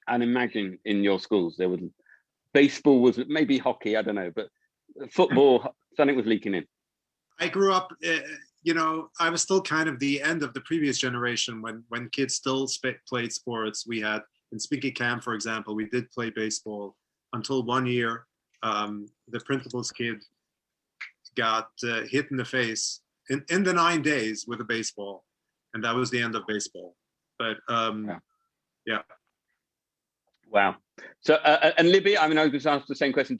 And imagine in your schools, baseball was maybe hockey, I don't know, but football, something was leaking in. I grew up, I was still kind of the end of the previous generation when kids still played sports. We had, in Spinky Camp, for example, we did play baseball until one year, the principal's kid got hit in the face in the 9 days with a baseball. And that was the end of baseball. But yeah. Wow. So, and Libby, I mean, I was going to ask the same question.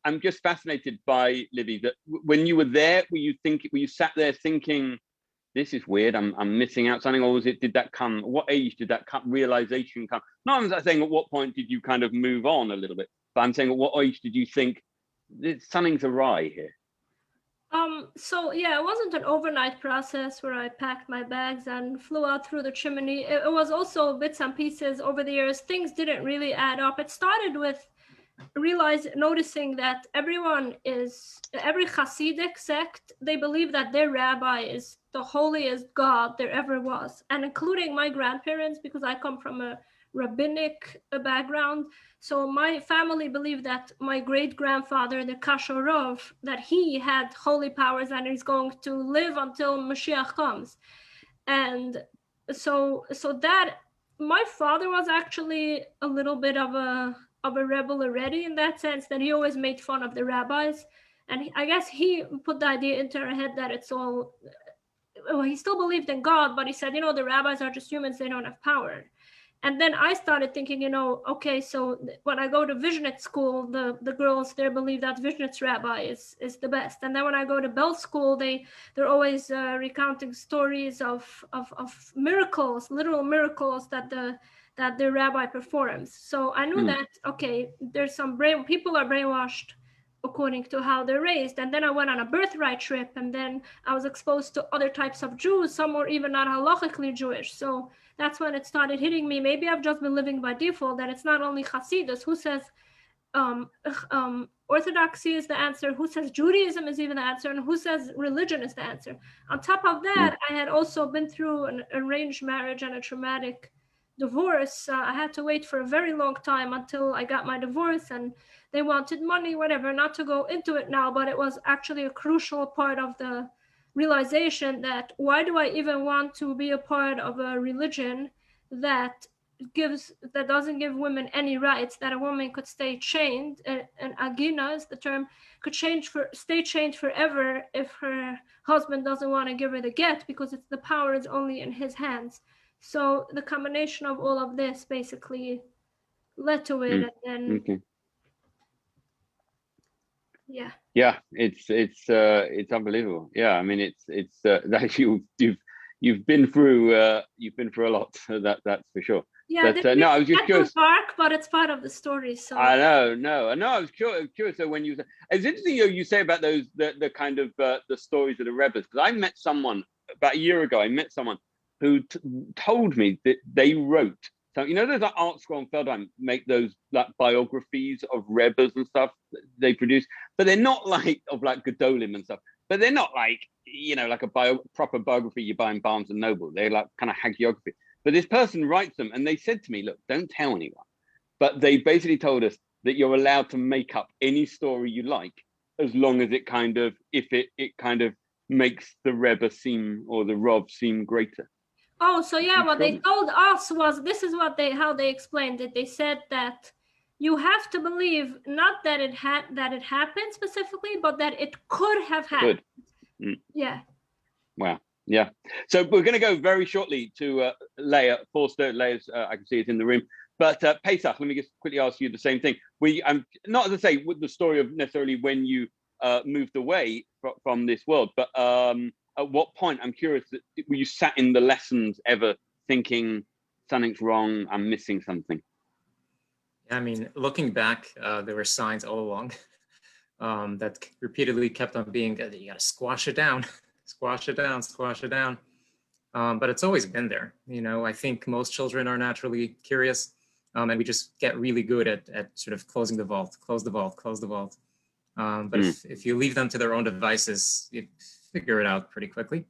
I'm just fascinated by, Libby, that when you were there, were you sat there thinking, this is weird, I'm missing out something, or did that come, what age did that realization come? No, I'm not saying at what point did you kind of move on a little bit, but I'm saying at what age did you think something's awry here? So yeah, it wasn't an overnight process where I packed my bags and flew out through the chimney. It was also bits and pieces over the years. Things didn't really add up. It started with noticing that every Hasidic sect, they believe that their rabbi is the holiest God there ever was, and including my grandparents, because I come from a rabbinic background. So my family believed that my great-grandfather, the Kasharov, that he had holy powers and he's going to live until Mashiach comes. And so that my father was actually a little bit of a rebel already, in that sense that he always made fun of the rabbis. And I guess he put the idea into our head that it's all, well, he still believed in God, but he said, the rabbis are just humans, they don't have power. And then I started thinking, okay, so when I go to Vishnitz school, the girls there believe that Vishnitz rabbi is the best. And then when I go to Bell school, they're always recounting stories of miracles, literal miracles that the rabbi performs. So I knew that, okay, there's people are brainwashed according to how they're raised. And then I went on a birthright trip, and then I was exposed to other types of Jews. Some were even not halachically Jewish. So that's when it started hitting me. Maybe I've just been living by default, that it's not only Hasidus who says Orthodoxy is the answer, who says Judaism is even the answer, and who says religion is the answer. On top of that, I had also been through an arranged marriage and a traumatic divorce. I had to wait for a very long time until I got my divorce, and they wanted money, whatever, not to go into it now, but it was actually a crucial part of the realization that why do I even want to be a part of a religion that doesn't give women any rights, that a woman could stay chained, and agina is the term, could stay chained forever if her husband doesn't want to give her the get, because the power is only in his hands. So the combination of all of this basically led to it, and then Okay. yeah. It's unbelievable. Yeah, I mean, it's that you've been through a lot. That's for sure. Yeah, But no, I was just curious. Dark, but it's part of the story. So I know. I was curious. So when it's interesting, you say about those the kind of the stories of the Rebbes, because I met someone about a year ago. I met someone who told me that they wrote. So those like Art Scroll and Feldheim make those like biographies of Rebbes and stuff that they produce, but they're not like of like Gedolim and stuff. But they're not like like a proper biography you buy in Barnes and Noble. They're like kind of hagiography. But this person writes them, and they said to me, "Look, don't tell anyone." But they basically told us that you're allowed to make up any story you like, as long as it kind of kind of makes the Rebbe seem or the Rov seem greater. Oh, so yeah, what they told us was this is how they explained it. They said that you have to believe not that it happened specifically, but that it could have happened. Yeah. Wow. Yeah. So we're going to go very shortly to Leia Foster. Leia's I can see is in the room. But Pesach, let me just quickly ask you the same thing. Not as I say with the story of necessarily when you moved away from this world, but at what point, I'm curious, were you sat in the lessons ever thinking something's wrong, I'm missing something? Yeah, I mean, looking back, there were signs all along that repeatedly kept on being, you got to squash it down, squash it down, squash it down. But it's always been there. I think most children are naturally curious, and we just get really good at sort of closing the vault, close the vault, close the vault. But if you leave them to their own devices, you figure it out pretty quickly.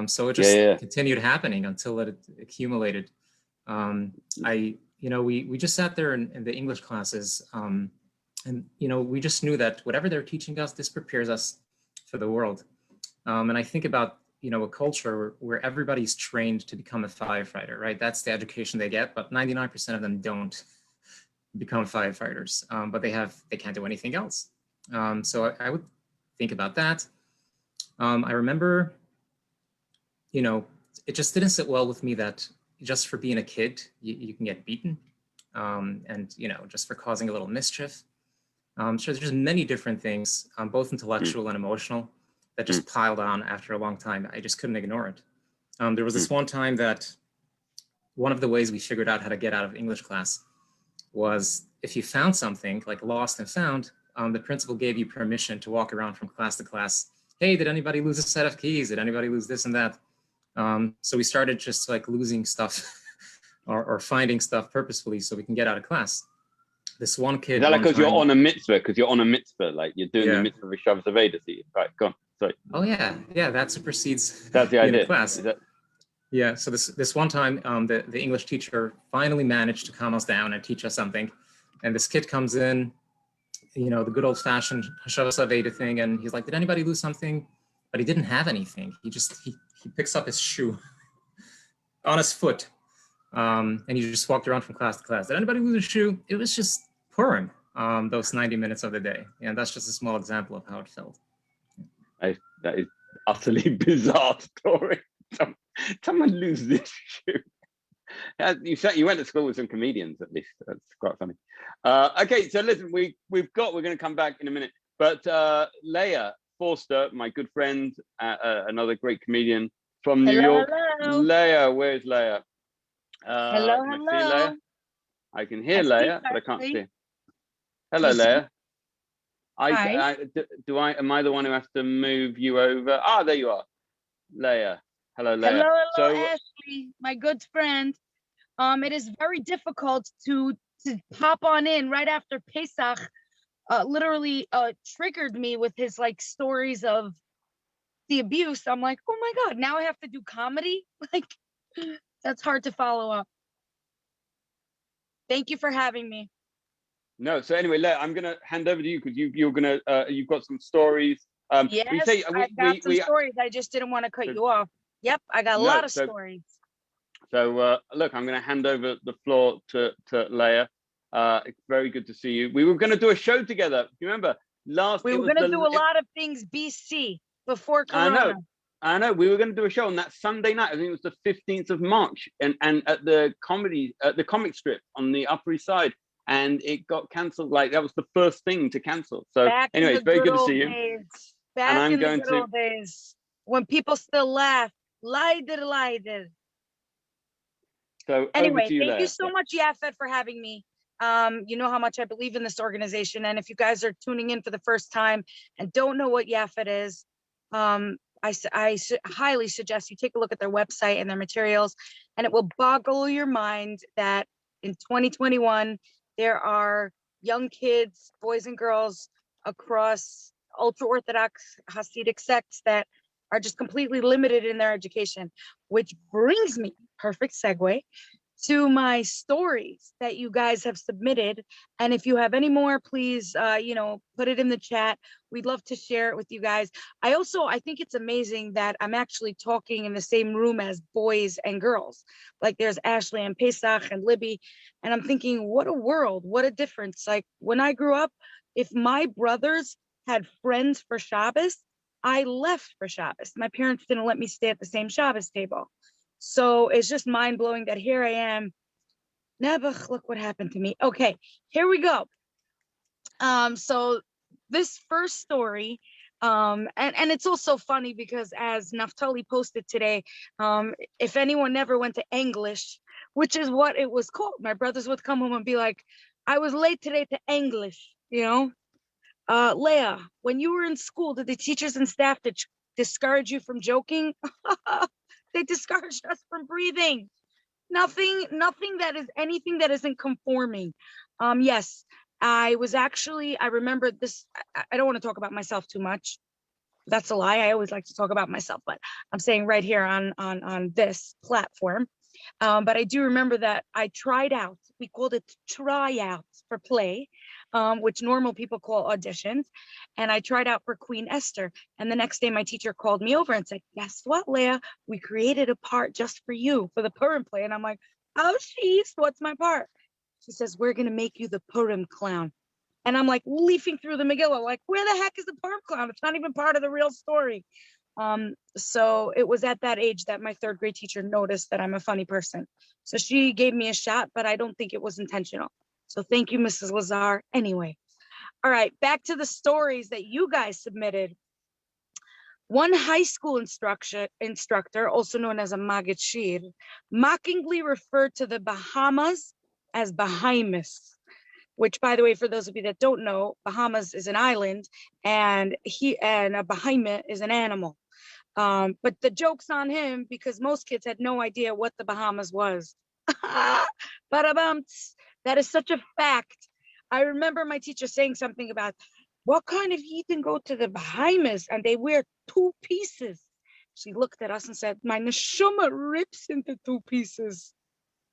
So it just continued happening until it accumulated. We just sat there in the English classes, and we just knew that whatever they're teaching us, this prepares us for the world. And I think about a culture where everybody's trained to become a firefighter, right? That's the education they get, but 99% of them don't become firefighters, but they can't do anything else. So I would think about that. I remember, it just didn't sit well with me that just for being a kid, you can get beaten, and just for causing a little mischief. So there's just many different things, both intellectual and emotional, that just piled on after a long time. I just couldn't ignore it. There was this one time that one of the ways we figured out how to get out of English class was if you found something like lost and found, the principal gave you permission to walk around from class to class. Hey, did anybody lose a set of keys? Did anybody lose this and that? So we started just like losing stuff or finding stuff purposefully so we can get out of class. This one kid. Is that like because you're on a mitzvah? Because you're on a mitzvah, like you're doing the mitzvah of Yeshiva Zaveda. Right, go on. Sorry. Oh yeah, that supersedes. That's the idea. Class. Yeah. So this one time, the English teacher finally managed to calm us down and teach us something, and this kid comes in, the good old-fashioned Yeshiva Zaveda thing, and he's like, "Did anybody lose something?" But he didn't have anything. He picks up his shoe on his foot, and he just walked around from class to class. Did anybody lose a shoe? It was just Purim, those 90 minutes of the day. And that's just a small example of how it felt. That is utterly bizarre story. Someone lose this shoe. You went to school with some comedians, at least. That's quite funny. Okay, so listen, we're going to come back in a minute. But Leia Foster, my good friend, another great comedian from New York. Hello. Leia, where's Leia? Hello. Can I see Leia? I can hear Leia, but I can't see. Hello, Leia. Hi. Am I the one who has to move you over? Ah, there you are. Leia. Hello, Leia. Hello, Ashley, my good friend. It is very difficult to pop on in right after Pesach. Literally triggered me with his like stories of the abuse. I'm like, oh my God, now I have to do comedy? Like, that's hard to follow up. Thank you for having me. No, so anyway, Leia, I'm gonna hand over to you because you've got some stories. Yes, I've got some stories. I just didn't want to cut you off. Yep, I got a lot of stories. So look, I'm gonna hand over the floor to Leia. It's very good to see you. We were going to do a show together. You remember we were going to do a lot of things BC before Corona. I know we were going to do a show on that Sunday night. I think it was the 15th of March, and at the comic strip on the Upper East Side, and it got cancelled. Like that was the first thing to cancel. So anyway, it's very good to see you. Back in the good old days when people still laugh. Leider. So anyway, you, thank Leia. you so much, YAFFED, for having me. You know how much I believe in this organization, and if you guys are tuning in for the first time and don't know what YAFFED is, I highly suggest you take a look at their website and their materials, and it will boggle your mind that in 2021 there are young kids, boys and girls across ultra-Orthodox Hasidic sects that are just completely limited in their education, which brings me, perfect segue, to my stories that you guys have submitted. And if you have any more, please, put it in the chat. We'd love to share it with you guys. I think it's amazing that I'm actually talking in the same room as boys and girls. Like there's Ashley and Pesach and Libby. And I'm thinking, what a world, what a difference. Like when I grew up, if my brothers had friends for Shabbos, I left for Shabbos. My parents didn't let me stay at the same Shabbos table. So it's just mind blowing that here I am. Nebuch, look what happened to me. Okay, here we go. So this first story, and it's also funny because as Naftali posted today, if anyone never went to English, which is what it was called, my brothers would come home and be like, I was late today to English, Leia, when you were in school, did the teachers and staff discourage you from joking? They discouraged us from breathing. Nothing that is anything that isn't conforming. Yes, I remember this. I don't want to talk about myself too much. That's a lie. I always like to talk about myself, but I'm saying right here on this platform. But I do remember that I tried out. We called it tryouts for play, which normal people call auditions. And I tried out for Queen Esther. And the next day, my teacher called me over and said, guess what, Leia? We created a part just for you for the Purim play. And I'm like, oh, jeez, what's my part? She says, we're going to make you the Purim clown. And I'm like leafing through the Megillah, like, where the heck is the Purim clown? It's not even part of the real story. So it was at that age that my third grade teacher noticed that I'm a funny person. So she gave me a shot, but I don't think it was intentional. So thank you, Mrs. Lazar. Anyway, all right, back to the stories that you guys submitted. One high school instructor, also known as a Maggid Shir, mockingly referred to the Bahamas as Bahamas, which, by the way, for those of you that don't know, Bahamas is an island, and a behemoth is an animal. But the joke's on him because most kids had no idea what the Bahamas was. That is such a fact. I remember my teacher saying something about what kind of heathen go to the Bahamas and they wear 2 pieces. She looked at us and said, my neshama rips into 2 pieces.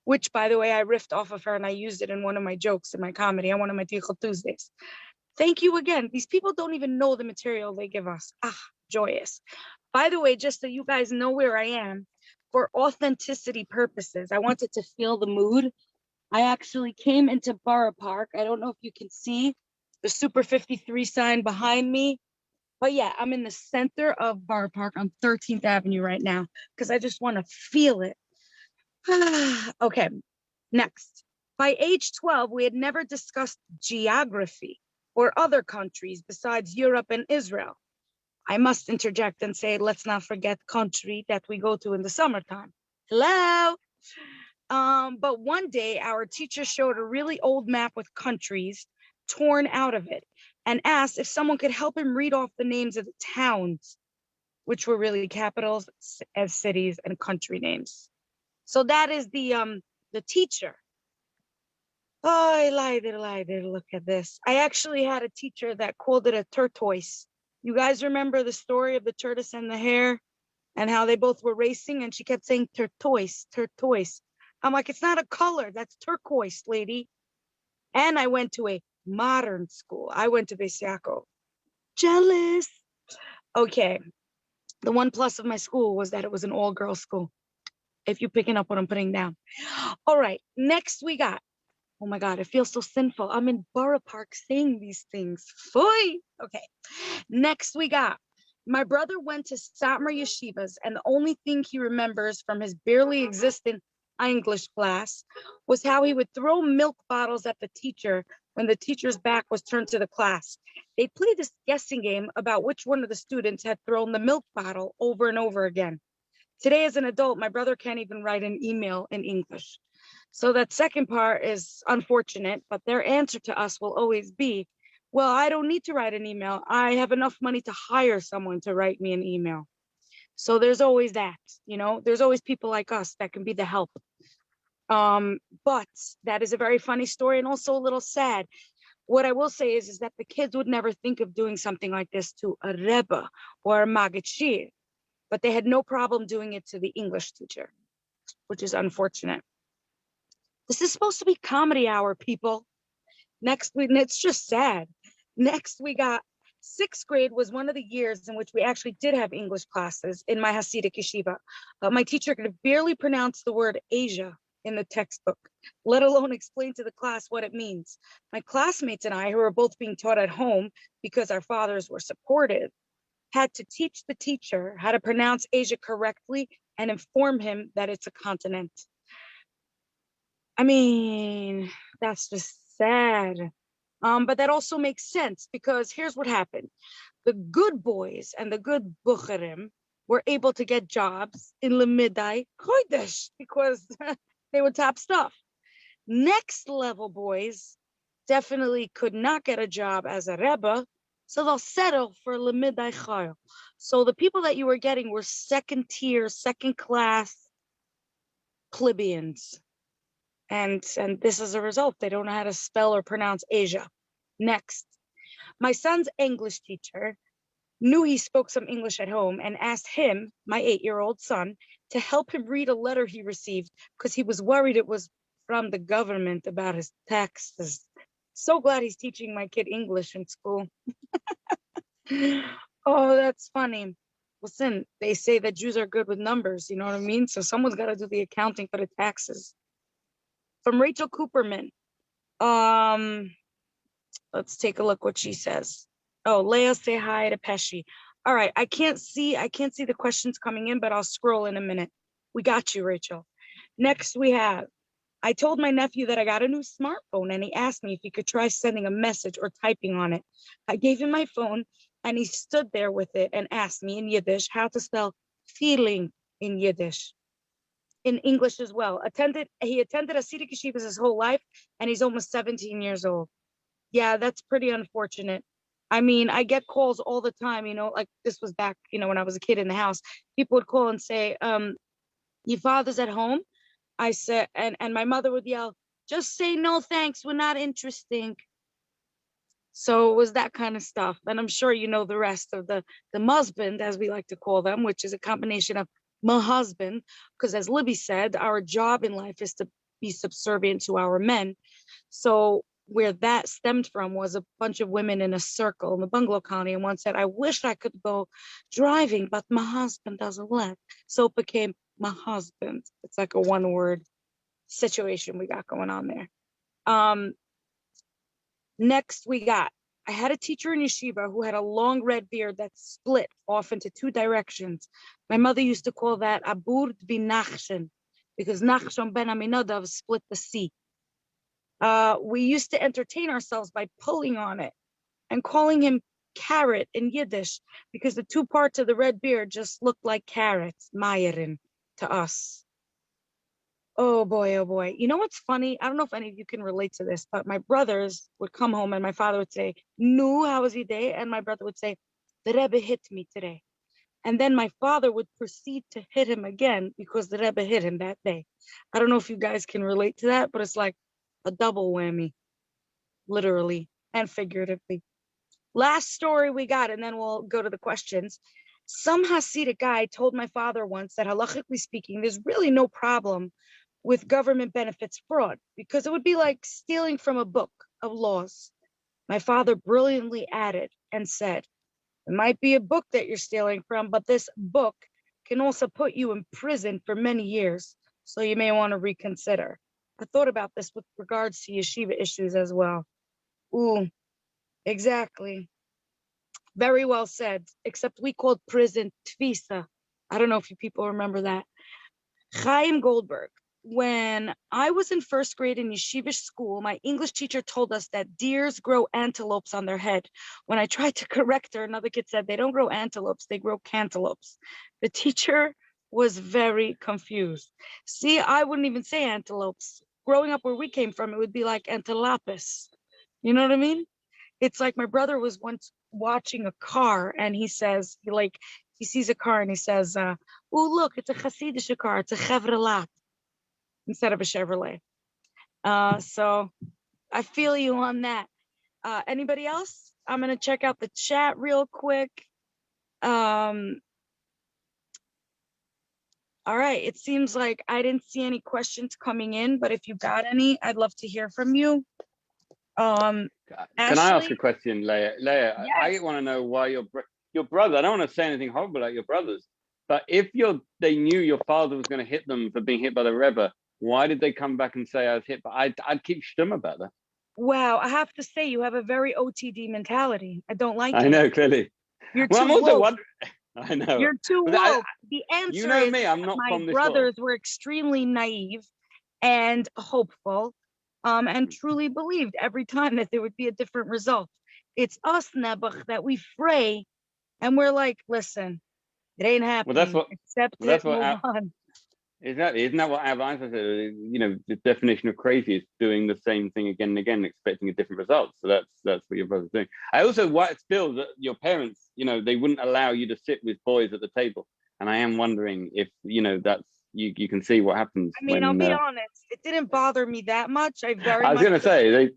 Which, by the way, I riffed off of her and I used it in one of my jokes in my comedy on one of my Tichel Tuesdays. Thank you again. These people don't even know the material they give us. Joyous. By the way, just so you guys know where I am, for authenticity purposes, I wanted to feel the mood. I actually came into Borough Park. I don't know if you can see the Super 53 sign behind me. But yeah, I'm in the center of Borough Park on 13th Avenue right now because I just want to feel it. Okay, next. By age 12, we had never discussed geography or other countries besides Europe and Israel. I must interject and say, let's not forget country that we go to in the summertime. Hello? But one day, our teacher showed a really old map with countries torn out of it and asked if someone could help him read off the names of the towns, which were really capitals as cities and country names. So that is the teacher. Oh, I lied, look at this. I actually had a teacher that called it a turquoise. You guys remember the story of the tortoise and the hare and how they both were racing and she kept saying turquoise. I'm like, it's not a color, that's turquoise, lady. And I went to a modern school. I went to Beis Yaakov. Jealous. Okay. The one plus of my school was that it was an all-girls school. If you're picking up what I'm putting down. All right, next we got, oh my God, it feels so sinful. I'm in Borough Park saying these things. Foy. Okay, next we got My brother went to Satmar Yeshivas, and the only thing he remembers from his barely existent English class was how he would throw milk bottles at the teacher when the teacher's back was turned to the class. They played this guessing game about which one of the students had thrown the milk bottle over and over again. Today, as an adult, my brother can't even write an email in English. So that second part is unfortunate, but their answer to us will always be, well, I don't need to write an email. I have enough money to hire someone to write me an email. So there's always that, there's always people like us that can be the help. But that is a very funny story and also a little sad. What I will say is that the kids would never think of doing something like this to a Rebbe or a Maggid Shir, but they had no problem doing it to the English teacher, which is unfortunate. This is supposed to be comedy hour, people. Next week, it's just sad. Next, we got 6th grade was one of the years in which we actually did have English classes in my Hasidic yeshiva. My teacher could barely pronounce the word Asia in the textbook, let alone explain to the class what it means. My classmates and I, who were both being taught at home because our fathers were supportive, had to teach the teacher how to pronounce Asia correctly and inform him that it's a continent. I mean, that's just sad. But that also makes sense because here's what happened. The good boys and the good bucherim were able to get jobs in Lemidai Chodesh because they were top stuff. Next level boys definitely could not get a job as a Rebbe, so they'll settle for Lemidai Chayil. So the people that you were getting were second tier, second class plebeians. And this is a result. They don't know how to spell or pronounce Asia. Next, my son's English teacher knew he spoke some English at home and asked him, my 8-year-old son, to help him read a letter he received because he was worried it was from the government about his taxes. So glad he's teaching my kid English in school. Oh, that's funny. Listen, they say that Jews are good with numbers, you know what I mean? So someone's got to do the accounting for the taxes. From Rachel Cooperman. Let's take a look what she says. Oh, Leia, say hi to Pesci. All right, I can't see the questions coming in, but I'll scroll in a minute. We got you, Rachel. Next we have, I told my nephew that I got a new smartphone and he asked me if he could try sending a message or typing on it. I gave him my phone and he stood there with it and asked me in Yiddish how to spell feeling in Yiddish. In English as well. He attended Hasidic yeshivas his whole life, and he's almost 17 years old. Yeah, that's pretty unfortunate. I mean, I get calls all the time, like this was back, when I was a kid in the house. People would call and say, your father's at home? I said, and my mother would yell, just say no thanks, we're not interesting. So it was that kind of stuff. And I'm sure you know the rest of the husband, as we like to call them, which is a combination of my husband, because as Libby said, our job in life is to be subservient to our men. So where that stemmed from was a bunch of women in a circle in the bungalow colony, and one said, I wish I could go driving, but my husband doesn't let. So it became my husband. It's like a one-word situation we got going on there. Next I had a teacher in yeshiva who had a long red beard that split off into 2 directions. My mother used to call that Abur Dvi Nachshon, because Nachshon ben Aminadav split the sea. We used to entertain ourselves by pulling on it and calling him carrot in Yiddish, because the 2 parts of the red beard just looked like carrots, Mayerin, to us. Oh boy. You know what's funny? I don't know if any of you can relate to this, but my brothers would come home and my father would say, "No, how was your day?" And my brother would say, "The Rebbe hit me today." And then my father would proceed to hit him again because the Rebbe hit him that day. I don't know if you guys can relate to that, but it's like a double whammy, literally and figuratively. Last story we got, and then we'll go to the questions. Some Hasidic guy told my father once that halachically speaking, there's really no problem with government benefits fraud, because it would be like stealing from a book of laws. My father brilliantly added and said, it might be a book that you're stealing from, but this book can also put you in prison for many years, so you may want to reconsider. I thought about this with regards to yeshiva issues as well. Ooh, exactly. Very well said, except we called prison tvisa. I don't know if you people remember that. Chaim Goldberg. When I was in first grade in yeshiva school, my English teacher told us that deers grow antelopes on their head. When I tried to correct her, another kid said they don't grow antelopes, they grow cantaloupes. The teacher was very confused. See, I wouldn't even say antelopes. Growing up where we came from, it would be like antelopes. You know what I mean? It's like my brother was once watching a car and he says, he sees a car and he says, oh, look, it's a Hasidic car, it's a Chevrolet instead of a Chevrolet. So I feel you on that. Anybody else? I'm going to check out the chat real quick. All right. It seems like I didn't see any questions coming in, but if you got any, I'd love to hear from you. Can I ask a question, Leia? Leia, Yes. I want to know why your brother, I don't want to say anything horrible about your brothers, but if they knew your father was going to hit them for being hit by the Rebbe, why did they come back and say I was hit? But I'd keep stum about that. Wow, I have to say you have a very OTD mentality. I don't like it. I know, clearly. You're Well, too I'm also woke. wondering. I know. You're too But woke. The answer you know is me, I'm not my from this brothers world. were extremely naive and hopeful, and truly believed every time that there would be a different result. It's us, Nebuch, that we fray, and we're like, listen, it ain't happening. Accept it, move on. Exactly. Isn't that what Av Einstein said? You know, the definition of crazy is doing the same thing again and again, expecting a different result. So that's what your brother's doing. I also feel that your parents, you know, they wouldn't allow you to sit with boys at the table. And I am wondering if, you know, that's you can see what happens. I mean, I'll be honest, it didn't bother me that much. I was going to say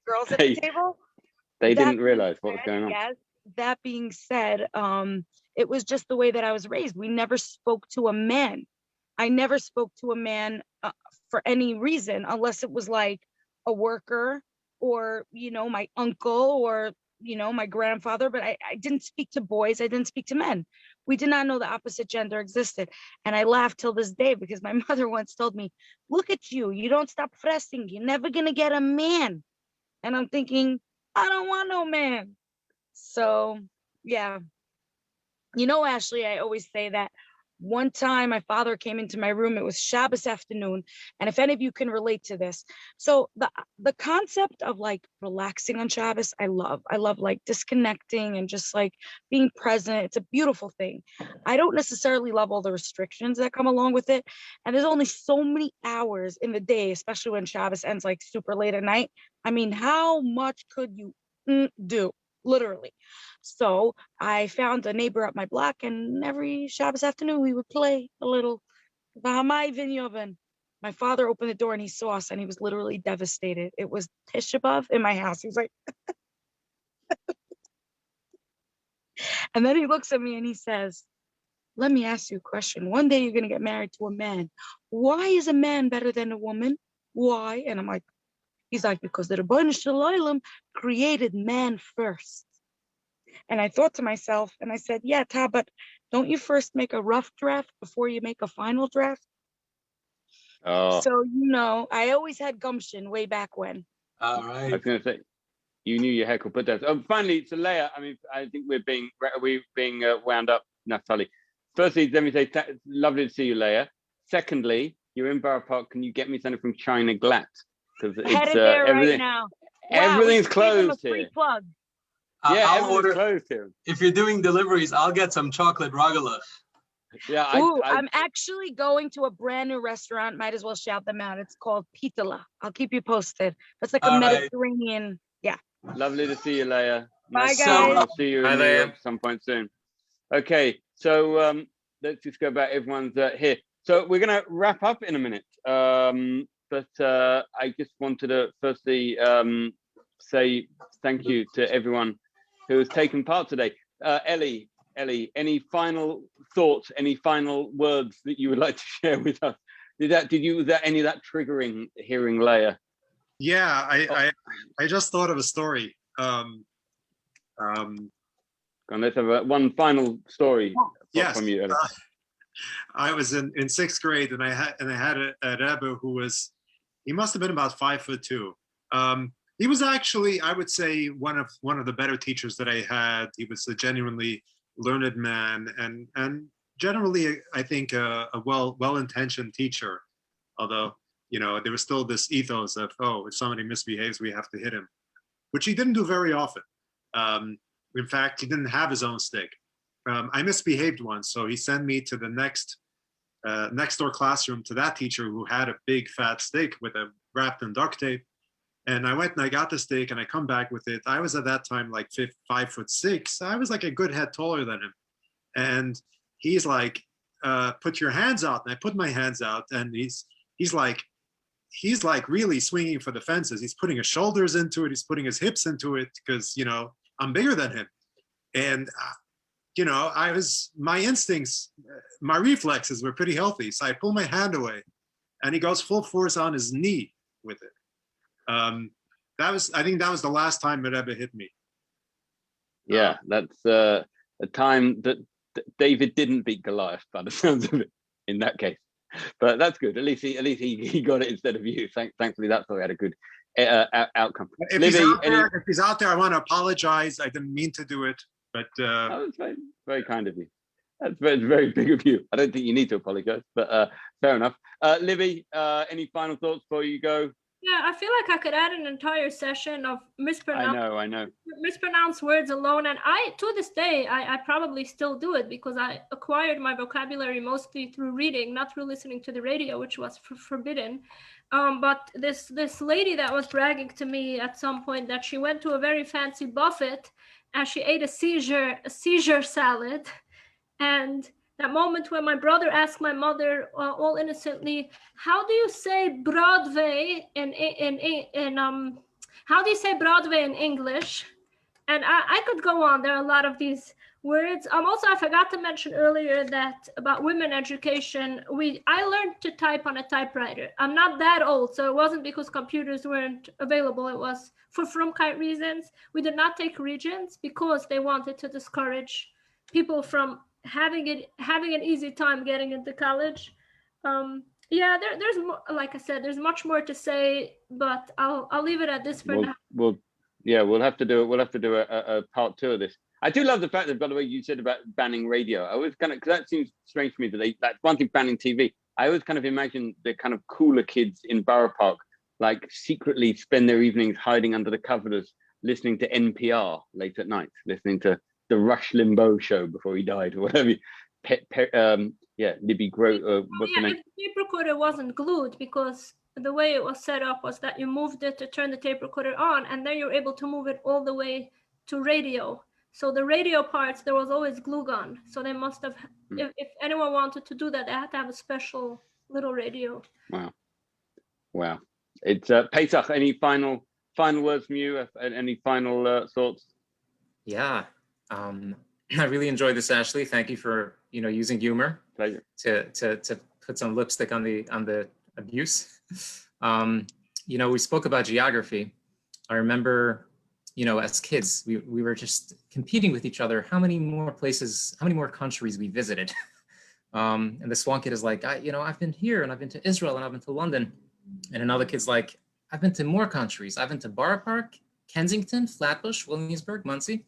girls at the table. They didn't realize what was going on. Yes. That being said, it was just the way that I was raised. We never spoke to a man. I never spoke to a man for any reason, unless it was like a worker or, you know, my uncle or, you know, my grandfather. But I didn't speak to boys. I didn't speak to men. We did not know the opposite gender existed. And I laugh till this day because my mother once told me, look at you. You don't stop pressing. You're never going to get a man. And I'm thinking, I don't want no man. So, yeah. You know, Ashley, I always say that one time my father came into my room, it was Shabbos afternoon. And if any of you can relate to this. So the concept of like relaxing on Shabbos, I love like disconnecting and just like being present. It's a beautiful thing. I don't necessarily love all the restrictions that come along with it. And there's only so many hours in the day, especially when Shabbos ends like super late at night. I mean, how much could you do? Literally. So I found a neighbor up my block, and every Shabbos afternoon we would play a little. My father opened the door and he saw us, and he was literally devastated. It was Tisha B'Av in my house. He was like, and then he looks at me and he says, let me ask you a question. One day you're going to get married to a man. Why is a man better than a woman? Why? And I'm like, he's like, because the Rebbeinu Shalom created man first. And I thought to myself, and I said, yeah, Ta, but don't you first make a rough draft before you make a final draft? Oh. So, you know, I always had gumption way back when. All right. I was going to say, you knew your heck will put that. Oh, finally, so Leia, I mean, I think we're being wound up, Naftali. Firstly, let me say, lovely to see you, Leia. Secondly, you're in Borough Park. Can you get me something from China Glatt? Because it's headed there everything. Right now. Everything's closed here. Here. Plug. Yeah, I'll order. Closed here. If you're doing deliveries, I'll get some chocolate ragalach. Yeah, I'm actually going to a brand new restaurant. Might as well shout them out. It's called Pitala. I'll keep you posted. It's like a Mediterranean. Yeah. Lovely to see you, Leia. Bye, guys. I'll see you in New York Leia. at some point soon. Okay, so let's just go back. Everyone's here. So we're going to wrap up in a minute. But I just wanted to firstly say thank you to everyone who has taken part today. Ellie, any final thoughts, any final words that you would like to share with us? Was that any of that triggering hearing Leia? Yeah, I just thought of a story. Let's have one final story from you, Ellie. I was in sixth grade, and I had a Rebbe who was, he must have been about 5'2". He was actually, I would say, one of the better teachers that I had. He was a genuinely learned man, and generally, I think, a well-intentioned teacher. Although, there was still this ethos of, oh, if somebody misbehaves, we have to hit him, which he didn't do very often. In fact, he didn't have his own stick. I misbehaved once, so he sent me to the next door classroom to that teacher who had a big fat stick wrapped in duct tape. And I went and I got the stick and I come back with it. I was at that time like 5'6". I was like a good head taller than him. And he's like, put your hands out. And I put my hands out, and he's like really swinging for the fences. He's putting his shoulders into it. He's putting his hips into it because, I'm bigger than him. And, my instincts, my reflexes were pretty healthy. So I pull my hand away and he goes full force on his knee with it. I think that was the last time it ever hit me. Yeah, that's a time that David didn't beat Goliath by the sounds of it in that case. But that's good. At least he got it instead of you. Thankfully, that's why we had a good outcome. If he's out there, I want to apologize. I didn't mean to do it, but that's very, very kind of you. That's very big of you. I don't think you need to apologize, but fair enough. Livy, any final thoughts before you go? Yeah, I feel like I could add an entire session of I know. mispronounced words alone. And to this day, I probably still do it because I acquired my vocabulary mostly through reading, not through listening to the radio, which was forbidden. But this lady that was bragging to me at some point that she went to a very fancy buffet and she ate a Caesar salad. And that moment when my brother asked my mother, all innocently, how do you say Broadway how do you say Broadway in English? And I could go on. There are a lot of these words. Also, I forgot to mention earlier that about women education, I learned to type on a typewriter. I'm not that old, so it wasn't because computers weren't available. It was for frumkeit reasons. We did not take regents because they wanted to discourage people from having an easy time getting into college. There's more, like I said, there's much more to say, but I'll leave it at this for now. We'll have to do a part 2 of this. I do love the fact that, by the way, you said about banning radio. I always because that seems strange to me that that's one thing, banning TV. I always kind of imagine the kind of cooler kids in Borough Park like secretly spend their evenings hiding under the covers, listening to NPR late at night, listening to the Rush Limbaugh show before he died or whatever. Libby Grow. If the tape recorder wasn't glued, because the way it was set up was that you moved it to turn the tape recorder on, and then you're able to move it all the way to radio. So the radio parts, there was always glue gun. So they must have, if anyone wanted to do that, they had to have a special little radio. Wow. It's Pesach. Any final words from you? Any final thoughts? Yeah. I really enjoyed this, Ashley. Thank you for using humor to put some lipstick on the abuse. We spoke about geography. I remember, as kids, we were just competing with each other. How many more countries we visited? And this one kid is like, I've been here and I've been to Israel and I've been to London. And another kid's like, I've been to more countries. I've been to Borough Park, Kensington, Flatbush, Williamsburg, Muncie.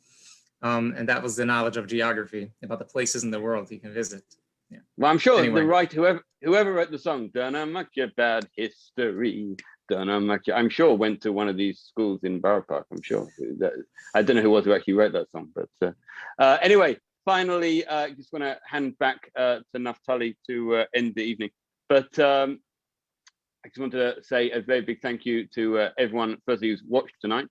And that was the knowledge of geography about the places in the world you can visit. Yeah. Well, I'm sure whoever wrote the song, "Don't know much about history," don't know much. I'm sure went to one of these schools in Borough Park. I'm sure. I don't know who actually wrote that song, but anyway, finally, I just want to hand back to Naftali to end the evening. But I just want to say a very big thank you to everyone, firstly, who's watched tonight.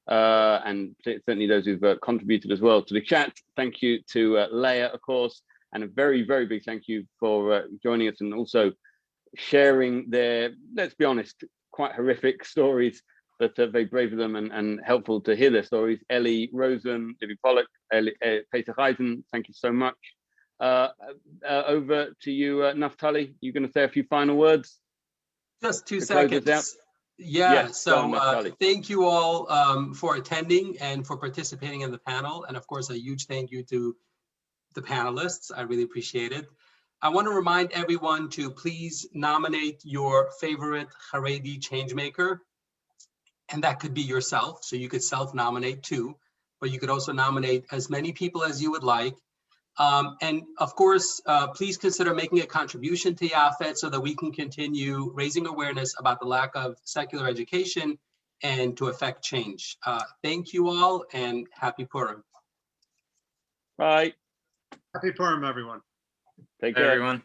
And certainly those who've contributed as well to the chat. Thank you to Leia, of course, and a very, very big thank you for joining us and also sharing their, let's be honest, quite horrific stories, but very brave of them and helpful to hear their stories. Ellie Rosen, Debbie Pollock, Pesach Eisen, thank you so much. Over to you, Naftali. You're going to say a few final words? Just 2 seconds. Thank you all for attending and for participating in the panel. And of course, a huge thank you to the panelists. I really appreciate it. I want to remind everyone to please nominate your favorite Haredi changemaker And that could be yourself. So you could self-nominate too, but you could also nominate as many people as you would like. And of course, please consider making a contribution to YAFFED so that we can continue raising awareness about the lack of secular education and to affect change. Thank you all and happy Purim. Bye. Happy Purim, everyone. Take Bye, care. everyone.